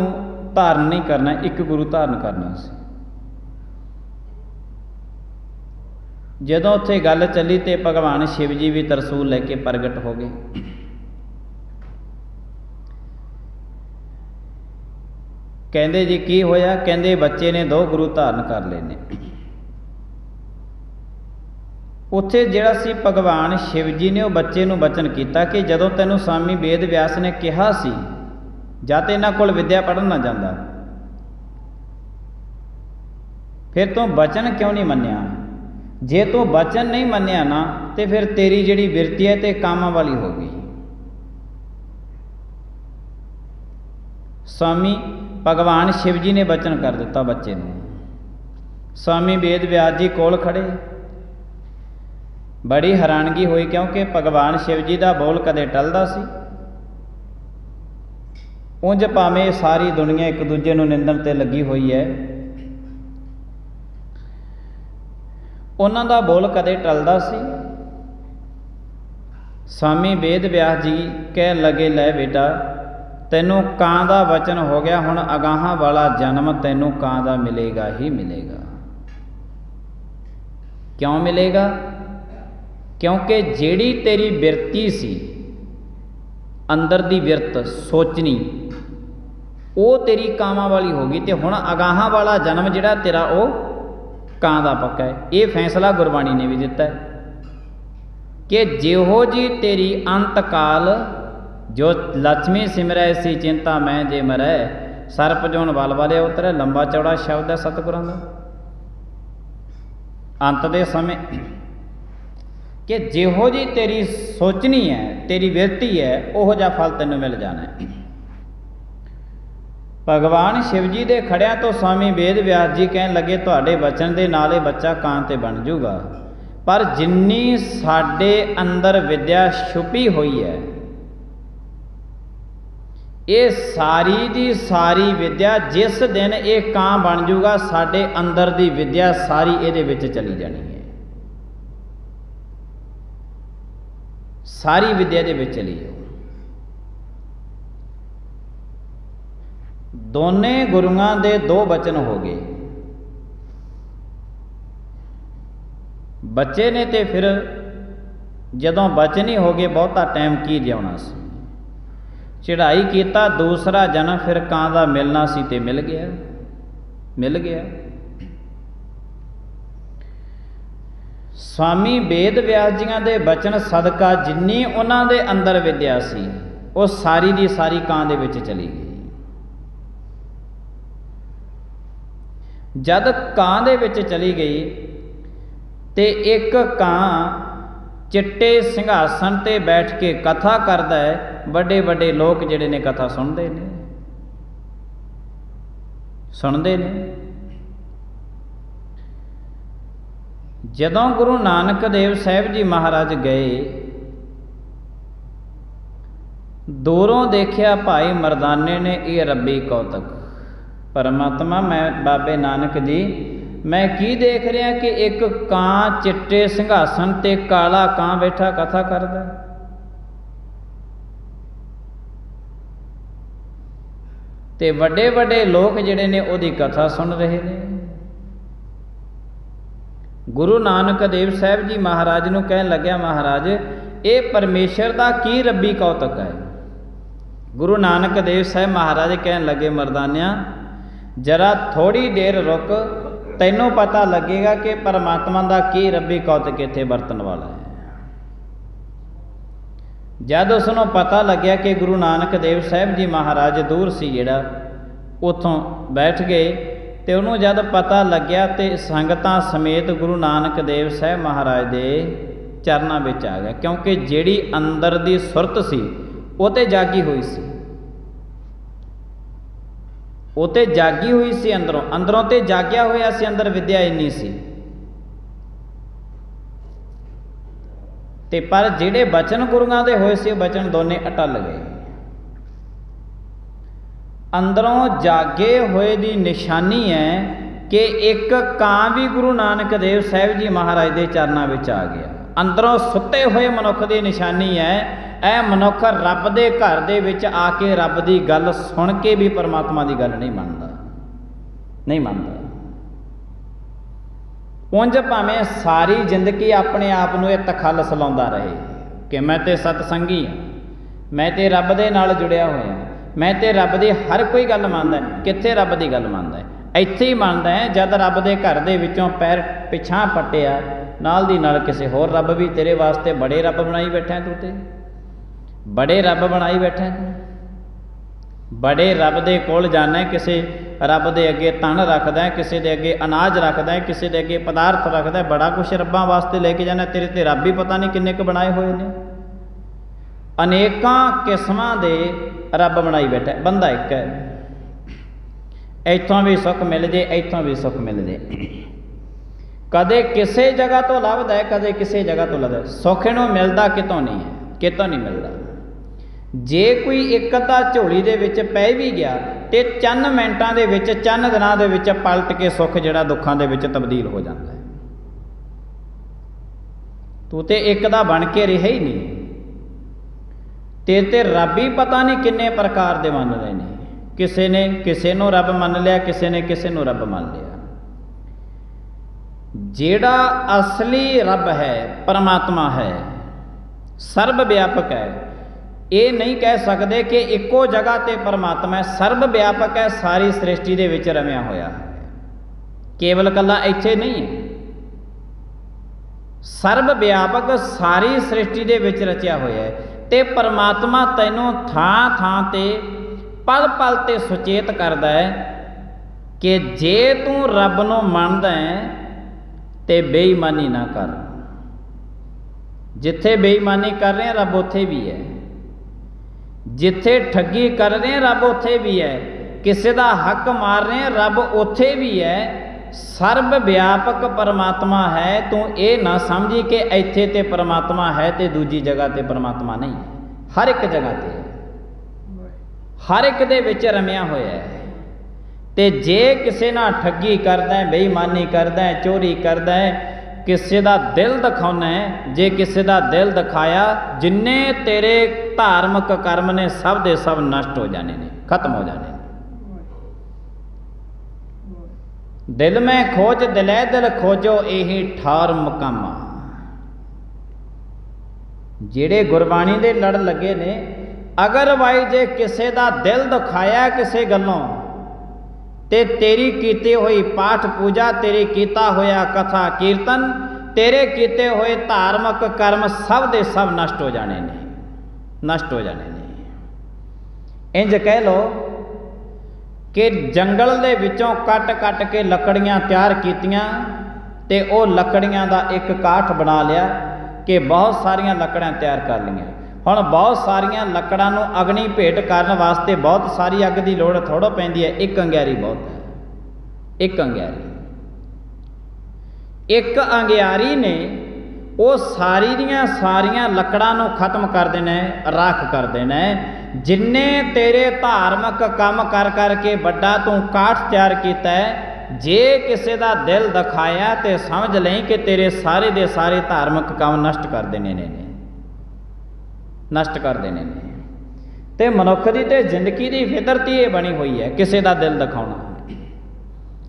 ਧਾਰਨ ਨਹੀਂ ਕਰਨਾ, ਇੱਕ ਗੁਰੂ ਧਾਰਨ ਕਰਨਾ ਸੀ। ਜਦੋਂ ਉੱਥੇ ਗੱਲ ਚੱਲੀ ਤੇ ਭਗਵਾਨ ਸ਼ਿਵ ਜੀ ਵੀ ਤਰਸੂਲ ਲੈ ਕੇ ਪ੍ਰਗਟ ਹੋ ਗਏ। ਕਹਿੰਦੇ ਜੀ ਕੀ ਹੋਇਆ? ਕਹਿੰਦੇ ਬੱਚੇ ਨੇ 2 ਗੁਰੂ ਧਾਰਨ ਕਰ ਲਏ ਨੇ। ਉੱਥੇ ਜਿਹੜਾ ਸੀ ਭਗਵਾਨ ਸ਼ਿਵ ਜੀ ਨੇ ਉਹ ਬੱਚੇ ਨੂੰ ਬਚਨ ਕੀਤਾ ਕਿ ਜਦੋਂ ਤੈਨੂੰ ਸਵਾਮੀ ਵੇਦ ਵਿਆਸ ਨੇ ਕਿਹਾ ਸੀ ਜਾਂ ਤੇ ਇਹਨਾਂ ਕੋਲ ਵਿਦਿਆ ਪੜ੍ਹਨ ਨਾ ਜਾਂਦਾ, ਫਿਰ ਤੂੰ ਬਚਨ ਕਿਉਂ ਨਹੀਂ ਮੰਨਿਆ? ਜੇ ਤੂੰ ਬਚਨ ਨਹੀਂ ਮੰਨਿਆ ਨਾ ਤੇ ਫਿਰ ਤੇਰੀ ਜਿਹੜੀ ਬਿਰਤੀ ਹੈ ਤੇ ਕਾਮਾਂ ਵਾਲੀ ਹੋ ਗਈ। ਸਵਾਮੀ ਭਗਵਾਨ ਸ਼ਿਵ ਜੀ ਨੇ ਬਚਨ ਕਰ ਦਿੱਤਾ ਬੱਚੇ ਨੂੰ। ਸਵਾਮੀ ਵੇਦ ਵਿਆਸ ਜੀ ਕੋਲ ਖੜੇ, ਬੜੀ ਹੈਰਾਨਗੀ ਹੋਈ ਕਿਉਂਕਿ ਭਗਵਾਨ ਸ਼ਿਵ ਜੀ ਦਾ ਬੋਲ ਕਦੇ ਟਲਦਾ ਸੀ। ਉਂਝ ਭਾਵੇਂ ਸਾਰੀ ਦੁਨੀਆ ਇੱਕ ਦੂਜੇ ਨੂੰ ਨਿੰਦਣ ਤੇ ਲੱਗੀ ਹੋਈ ਹੈ, ਉਹਨਾਂ ਦਾ ਬੋਲ ਕਦੇ ਟਲਦਾ ਸੀ। ਸਵਾਮੀ ਵੇਦ ਵਿਆਸ ਜੀ ਕਹਿਣ ਲੱਗੇ ਲੈ ਬੇਟਾ ਤੈਨੂੰ ਕਾਂ ਦਾ ਵਚਨ ਹੋ ਗਿਆ, ਹੁਣ ਅਗਾਹਾਂ ਵਾਲਾ ਜਨਮ ਤੈਨੂੰ ਕਾਂ ਦਾ ਮਿਲੇਗਾ ਹੀ ਮਿਲੇਗਾ। ਕਿਉਂ ਮਿਲੇਗਾ? ਕਿਉਂਕਿ ਜਿਹੜੀ ਤੇਰੀ ਬਿਰਤੀ ਸੀ ਅੰਦਰ ਦੀ ਬਿਰਤ ਸੋਚਣੀ, ਉਹ ਤੇਰੀ ਕਾਮਾਂ ਵਾਲੀ ਹੋ ਗਈ ਤੇ ਹੁਣ ਅਗਾਹਾਂ ਵਾਲਾ ਜਨਮ ਜਿਹੜਾ ਤੇਰਾ ਉਹ ਕਾਂ ਦਾ ਪੱਕਾ ਹੈ। ਇਹ ਫੈਸਲਾ ਗੁਰਬਾਣੀ ਨੇ ਵੀ ਦਿੱਤਾ ਹੈ ਕਿ ਜਿਹੋ ਜੀ ਤੇਰੀ ਅੰਤ ਕਾਲ, ਜੋ ਲక్ష్ਮੀ ਸਿਮਰੈ ਸੀ ਚਿੰਤਾ ਮੈਂ ਜੇ ਮਰੈ, ਸਰਪ ਜੋਨ ਬਲ ਵਾਲੇ ਉਤਰੈ। ਲੰਬਾ ਚੌੜਾ ਸ਼ਬਦ ਹੈ ਸਤਿਗੁਰਾਂ ਦਾ ਅੰਤ ਦੇ ਸਮੇਂ, ਕਿ ਜਿਹੋ ਜੀ ਤੇਰੀ ਸੋਚਣੀ ਹੈ, ਤੇਰੀ ਵਿਰਤੀ ਹੈ, ਉਹੋ ਜਿਹਾ ਫਲ ਤੈਨੂੰ ਮਿਲ ਜਾਣਾ ਹੈ। ਭਗਵਾਨ ਸ਼ਿਵ ਜੀ ਦੇ ਖੜਿਆਂ ਤੋਂ ਸਵਾਮੀ ਵੇਦ ਵਿਆਸ ਜੀ ਕਹਿਣ ਲੱਗੇ ਤੁਹਾਡੇ ਬਚਨ ਦੇ ਨਾਲ ਇਹ ਬੱਚਾ ਕਾਂ ਤੇ ਬਣ ਜੂਗਾ, ਪਰ ਜਿੰਨੀ ਸਾਡੇ ਅੰਦਰ ਵਿਦਿਆ ਛੁਪੀ ਹੋਈ ਹੈ, ਇਹ ਸਾਰੀ ਦੀ ਸਾਰੀ ਵਿਦਿਆ ਜਿਸ ਦਿਨ ਇਹ ਕਾਂ ਬਣ ਜੂਗਾ, ਸਾਡੇ ਅੰਦਰ ਦੀ ਵਿਦਿਆ ਸਾਰੀ ਇਹਦੇ ਵਿੱਚ ਚਲੀ ਜਾਣੀ ਹੈ। ਸਾਰੀ ਵਿਦਿਆ ਦੇ ਵਿੱਚ ਚਲੀ ਜਾਊ। ਦੋਨੇ ਗੁਰੂਆਂ ਦੇ ਦੋ ਬਚਨ ਹੋ ਗਏ। ਬੱਚੇ ਨੇ ਤੇ ਫਿਰ ਜਦੋਂ ਬਚਨ ਹੀ ਹੋ ਗਏ, ਬਹੁਤਾ ਟਾਈਮ ਕੀ ਲਿਆਉਣਾ ਸੀ। ਚੜ੍ਹਾਈ ਕੀਤਾ ਦੂਸਰਾ ਜਨਮ, ਫਿਰ ਕਾਂ ਦਾ ਮਿਲਣਾ ਸੀ ਤੇ ਮਿਲ ਗਿਆ, ਮਿਲ ਗਿਆ। ਸਵਾਮੀ ਵੇਦ ਵਿਆਸ ਜੀਆਂ ਦੇ ਬਚਨ ਸਦਕਾ ਜਿੰਨੀ ਉਹਨਾਂ ਦੇ ਅੰਦਰ ਵਿਦਿਆ ਸੀ, ਉਹ ਸਾਰੀ ਦੀ ਸਾਰੀ ਕਾਂ ਦੇ ਵਿੱਚ ਚਲੀ ਗਈ। ਜਦ ਕਾਂ ਦੇ ਵਿੱਚ ਚਲੀ ਗਈ ਤੇ ਇੱਕ ਕਾਂ ਚਿੱਟੇ ਸਿੰਘਾਸਣ ਤੇ ਬੈਠ ਕੇ ਕਥਾ ਕਰਦਾ ਹੈ। ਵੱਡੇ ਵੱਡੇ ਲੋਕ ਜਿਹੜੇ ਨੇ ਕਥਾ ਸੁਣਦੇ ਨੇ, ਸੁਣਦੇ ਨੇ। ਜਦੋਂ ਗੁਰੂ ਨਾਨਕ ਦੇਵ ਸਾਹਿਬ ਜੀ ਮਹਾਰਾਜ ਗਏ, ਦੂਰੋਂ ਦੇਖਿਆ ਭਾਈ ਮਰਦਾਨੇ ਨੇ, ਇਹ ਰੱਬੀ ਕੌਤਕ। ਪਰਮਾਤਮਾ, ਮੈਂ ਬਾਬੇ ਨਾਨਕ ਜੀ, ਮੈਂ ਕੀ ਦੇਖ ਰਿਹਾ ਕਿ ਇੱਕ ਕਾਂ ਚਿੱਟੇ ਸਿੰਘਾਸਣ ਤੇ ਕਾਲਾ ਕਾਂ ਬੈਠਾ ਕਥਾ ਕਰਦਾ, ਤੇ ਵੱਡੇ ਵੱਡੇ ਲੋਕ ਜਿਹੜੇ ਨੇ ਉਹਦੀ ਕਥਾ ਸੁਣ ਰਹੇ ਨੇ। ਗੁਰੂ ਨਾਨਕ ਦੇਵ ਸਾਹਿਬ ਜੀ ਮਹਾਰਾਜ ਨੂੰ ਕਹਿਣ ਲੱਗਿਆ, ਮਹਾਰਾਜ ਇਹ ਪਰਮੇਸ਼ਰ ਦਾ ਕੀ ਰੱਬੀ ਕੌਤਕ ਹੈ। ਗੁਰੂ ਨਾਨਕ ਦੇਵ ਸਾਹਿਬ ਮਹਾਰਾਜ ਕਹਿਣ ਲੱਗੇ, ਮਰਦਾਨਿਆਂ ਜਰਾ ਥੋੜੀ ਦੇਰ ਰੁਕ, ਤੈਨੂੰ ਪਤਾ ਲੱਗੇਗਾ ਕਿ ਪਰਮਾਤਮਾ ਦਾ ਕੀ ਰੱਬੀ ਕੌਤਕ ਇੱਥੇ ਵਰਤਣ ਵਾਲਾ ਹੈ। ਜਦ ਉਸ ਨੂੰ ਪਤਾ ਲੱਗਿਆ ਕਿ ਗੁਰੂ ਨਾਨਕ ਦੇਵ ਸਾਹਿਬ ਜੀ ਮਹਾਰਾਜ ਦੂਰ ਸੀ ਜਿਹੜਾ, ਉੱਥੋਂ ਬੈਠ ਗਏ, ਤੇ ਉਹਨੂੰ ਜਦ ਪਤਾ ਲੱਗਿਆ ਤੇ ਸੰਗਤਾਂ ਸਮੇਤ ਗੁਰੂ ਨਾਨਕ ਦੇਵ ਸਾਹਿਬ ਮਹਾਰਾਜ ਦੇ ਚਰਨਾਂ ਵਿੱਚ ਆ ਗਿਆ। ਕਿਉਂਕਿ ਜਿਹੜੀ ਅੰਦਰ ਦੀ ਸੁਰਤ ਸੀ ਉਹ ਤੇ ਜਾਗੀ ਹੋਈ ਸੀ, ਉਹ ਤੇ ਜਾਗੀ ਹੋਈ ਸੀ ਅੰਦਰੋਂ, ਅੰਦਰੋਂ ਤੇ ਜਾਗਿਆ ਹੋਇਆ ਸੀ, ਅੰਦਰ ਵਿਦਿਆ ਇੰਨੀ ਸੀ। ਤੇ ਪਰ ਜਿਹੜੇ ਬਚਨ ਗੁਰੂਆਂ ਦੇ ਹੋਏ ਸੀ, ਉਹ ਬਚਨ ਦੋਨੇ ਅਟਲ ਗਏ। ਅੰਦਰੋਂ ਜਾਗੇ ਹੋਏ ਦੀ ਨਿਸ਼ਾਨੀ ਹੈ ਕਿ ਇੱਕ ਕਾਂ ਵੀ ਗੁਰੂ ਨਾਨਕ ਦੇਵ ਸਾਹਿਬ ਜੀ ਮਹਾਰਾਜ ਦੇ ਚਰਨਾਂ ਵਿੱਚ ਆ ਗਿਆ। ਅੰਦਰੋਂ ਸੁੱਤੇ ਹੋਏ ਮਨੁੱਖ ਦੀ ਨਿਸ਼ਾਨੀ ਹੈ, ਇਹ ਮਨੁੱਖ ਰੱਬ ਦੇ ਘਰ ਦੇ ਵਿੱਚ ਆ ਕੇ ਰੱਬ ਦੀ ਗੱਲ ਸੁਣ ਕੇ ਵੀ ਪਰਮਾਤਮਾ ਦੀ ਗੱਲ ਨਹੀਂ ਮੰਨਦਾ, ਨਹੀਂ ਮੰਨਦਾ। ਉਂਝ ਭਾਵੇਂ ਸਾਰੀ ਜ਼ਿੰਦਗੀ ਆਪਣੇ ਆਪ ਨੂੰ ਇਹ ਤਖੱਲਸ ਲਾਉਂਦਾ ਰਹੇ ਕਿ ਮੈਂ ਤੇ ਸਤਸੰਗੀ ਹਾਂ, ਮੈਂ ਤੇ ਰੱਬ ਦੇ ਨਾਲ ਜੁੜਿਆ ਹੋਇਆ, ਮੈਂ ਤੇ ਰੱਬ ਦੀ ਹਰ ਕੋਈ ਗੱਲ ਮੰਨਦਾ। ਕਿੱਥੇ ਰੱਬ ਦੀ ਗੱਲ ਮੰਨਦਾ ਹੈ? ਇੱਥੇ ਹੀ ਮੰਨਦਾ ਹੈ ਜਦ ਰੱਬ ਦੇ ਘਰ ਦੇ ਵਿੱਚੋਂ ਪੈਰ ਪਿਛਾਂ ਪੱਟਿਆ, ਨਾਲ ਦੀ ਨਾਲ ਕਿਸੇ ਹੋਰ ਰੱਬ ਵੀ ਤੇਰੇ ਵਾਸਤੇ ਬੜੇ ਰੱਬ ਬਣਾਈ ਬੈਠਾ ਤੂੰ, ਤੇ ਬੜੇ ਰੱਬ ਬਣਾਈ ਬੈਠਾ ਤੂੰ। ਬੜੇ ਰੱਬ ਦੇ ਕੋਲ ਜਾਣਾ, ਕਿਸੇ ਰੱਬ ਦੇ ਅੱਗੇ ਧਨ ਰੱਖਦਾ, ਕਿਸੇ ਦੇ ਅੱਗੇ ਅਨਾਜ ਰੱਖਦਾ, ਕਿਸੇ ਦੇ ਅੱਗੇ ਪਦਾਰਥ ਰੱਖਦਾ, ਬੜਾ ਕੁਛ ਰੱਬਾਂ ਵਾਸਤੇ ਲੈ ਕੇ ਜਾਣਾ। ਤੇਰੇ ਤੇ ਰੱਬ ਹੀ ਪਤਾ ਨਹੀਂ ਕਿੰਨੇ ਕੁ ਬਣਾਏ ਹੋਏ ਨੇ, ਅਨੇਕਾਂ ਕਿਸਮਾਂ ਦੇ ਰੱਬ ਬਣਾਈ ਬੈਠਾ। ਬੰਦਾ ਇੱਕ ਹੈ, ਇੱਥੋਂ ਵੀ ਸੁੱਖ ਮਿਲ ਜੇ, ਇੱਥੋਂ ਵੀ ਸੁੱਖ ਮਿਲ ਜੇ। ਕਦੇ ਕਿਸੇ ਜਗ੍ਹਾ ਤੋਂ ਲੱਭਦਾ, ਕਦੇ ਕਿਸੇ ਜਗ੍ਹਾ ਤੋਂ ਲੱਭਦਾ। ਸੁੱਖ ਇਹਨੂੰ ਮਿਲਦਾ ਕਿਤੋਂ ਨਹੀਂ ਹੈ, ਕਿਤੋਂ ਨਹੀਂ ਮਿਲਦਾ। ਜੇ ਕੋਈ ਇੱਕ ਅੱਧਾ ਝੋਲੀ ਦੇ ਵਿੱਚ ਪੈ ਵੀ ਗਿਆ ਤੇ ਚੰਨ ਮਿੰਟਾਂ ਦੇ ਵਿੱਚ, ਚੰਨ ਦਿਨਾਂ ਦੇ ਵਿੱਚ ਪਲਟ ਕੇ ਸੁੱਖ ਜਿਹੜਾ ਦੁੱਖਾਂ ਦੇ ਵਿੱਚ ਤਬਦੀਲ ਹੋ ਜਾਂਦਾ ਹੈ। ਤੂੰ ਤੇ ਇੱਕ ਦਾ ਬਣ ਕੇ ਰਿਹਾ ਹੀ ਨਹੀਂ। ਤੇਰੇ ਤੇ ਰੱਬ ਹੀ ਪਤਾ ਨਹੀਂ ਕਿੰਨੇ ਪ੍ਰਕਾਰ ਦੇ ਮੰਨ ਰਹੇ ਨੇ। ਕਿਸੇ ਨੇ ਕਿਸੇ ਨੂੰ ਰੱਬ ਮੰਨ ਲਿਆ, ਕਿਸੇ ਨੇ ਕਿਸੇ ਨੂੰ ਰੱਬ ਮੰਨ ਲਿਆ। ਜਿਹੜਾ ਅਸਲੀ ਰੱਬ ਹੈ, ਪਰਮਾਤਮਾ ਹੈ, ਸਰਬ ਵਿਆਪਕ ਹੈ। ਇਹ ਨਹੀਂ ਕਹਿ ਸਕਦੇ ਕਿ ਇੱਕੋ ਜਗ੍ਹਾ ਤੇ ਪਰਮਾਤਮਾ ਹੈ, ਸਰਬ ਵਿਆਪਕ ਹੈ, ਸਾਰੀ ਸ੍ਰਿਸ਼ਟੀ ਦੇ ਵਿੱਚ ਰਮਿਆ ਹੋਇਆ ਹੈ। केवल कला इत्थे नहीं है, सर्व व्यापक सारी सृष्टि दे विच रचिया होया है। ते परमात्मा तैनूं थां थां ते पल पल ते सुचेत करदा है कि जे तू रब नूं मनदा है ते बेईमानी ना कर। जिथे बेईमानी कर रहे हैं रब उत्थे भी है, जिथे ठगी कर रहे हैं रब उत्थे भी है, किसी का हक मार रहे हैं रब उत्थे भी है। सर्व व्यापक परमात्मा है। तू ये ना समझी कि इत्थे ते परमात्मा है ते दूजी जगह ते परमात्मा नहीं है, हर एक जगह ते हर एक दे विच रमिया होया है। ते जे किसी ना ठगी करदा है, बेईमानी करदा है, चोरी करदा है, किसी का दिल दिखाना है, जे किसी का दिल दिखाया जिन्ने तेरे धार्मिक कर्म ने सब दे सब नष्ट हो जाने ने, खत्म हो जाने ने। दिल में खोज दिलै दिल खोजो यही ठार मुकामा। जेड़े गुरबाणी दे लड़ लगे ने, अगर भाई जे किसी का दिल दिखाया किसी गलों ते तेरी कीती हुई पाठ पूजा, तेरी कीता होया कथा कीर्तन, तेरे कीते हुए धार्मिक कर्म सब दे सब नष्ट हो जाने ने, नष्ट हो जाने ने। इंज कह लो कि जंगल दे विचों कट कट के लकड़ियां तैयार कीतियां ते ओ लकड़ियां दा एक काठ बना लिया कि बहुत सारियां लकड़ां तैयार कर लियां। हुण बहुत सारियां लकड़ां नूं अग्नि भेट करन वास्ते बहुत सारी अग की लोड़ थोड़ो पैंदी है, एक अंगियारी बहुत है। एक अंगियारी, एक अंगियारी ने वो सारी दियां सारियां लकड़ां नूं खत्म कर देना है, राख कर देना है। जिन्ने तेरे धार्मिक काम कर करके बड़ा तू काठ तैयार किया है, जे किसी का दिल दिखाया तो समझ लें कि तेरे सारे दे सारे धार्मिक काम नष्ट कर देने ने, नष्ट कर देने ने। ते मनुख की तो जिंदगी की फितरत ही बनी हुई है किसी का दिल दिखाना।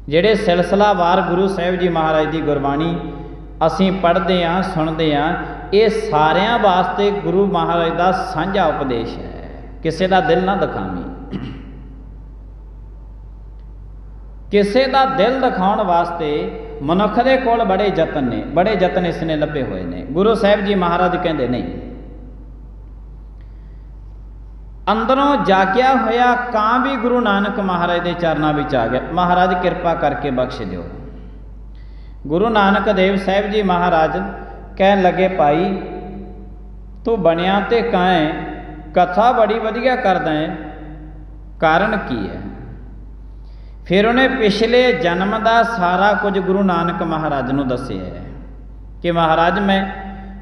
जिहड़े सिलसिलावार गुरु साहिब जी महाराज की गुरबाणी असीं पढ़ते हाँ, सुनते हाँ, ये सारियां वास्ते गुरु महाराज का साझा उपदेश है। किसी का दिल ना दिखावी, किसी का दिल दिखाने वास्ते मनुख के कोल बड़े यतन ने, बड़े यतन इसने लभे हुए ने। गुरु साहिब जी महाराज कहते नहीं, अंदरों जाग्या होया कां भी गुरु नानक महाराज के चरणों में आ गया। महाराज कृपा करके बख्श दिओ। गुरु नानक देव साहिब जी महाराज कह लगे, भाई तू बनिया तो कां, कथा बड़ी वधिया करदा है, कारण की है? फिर उन्हें पिछले जन्म का सारा कुछ गुरु नानक महाराज नूं दस्सिया है कि महाराज मैं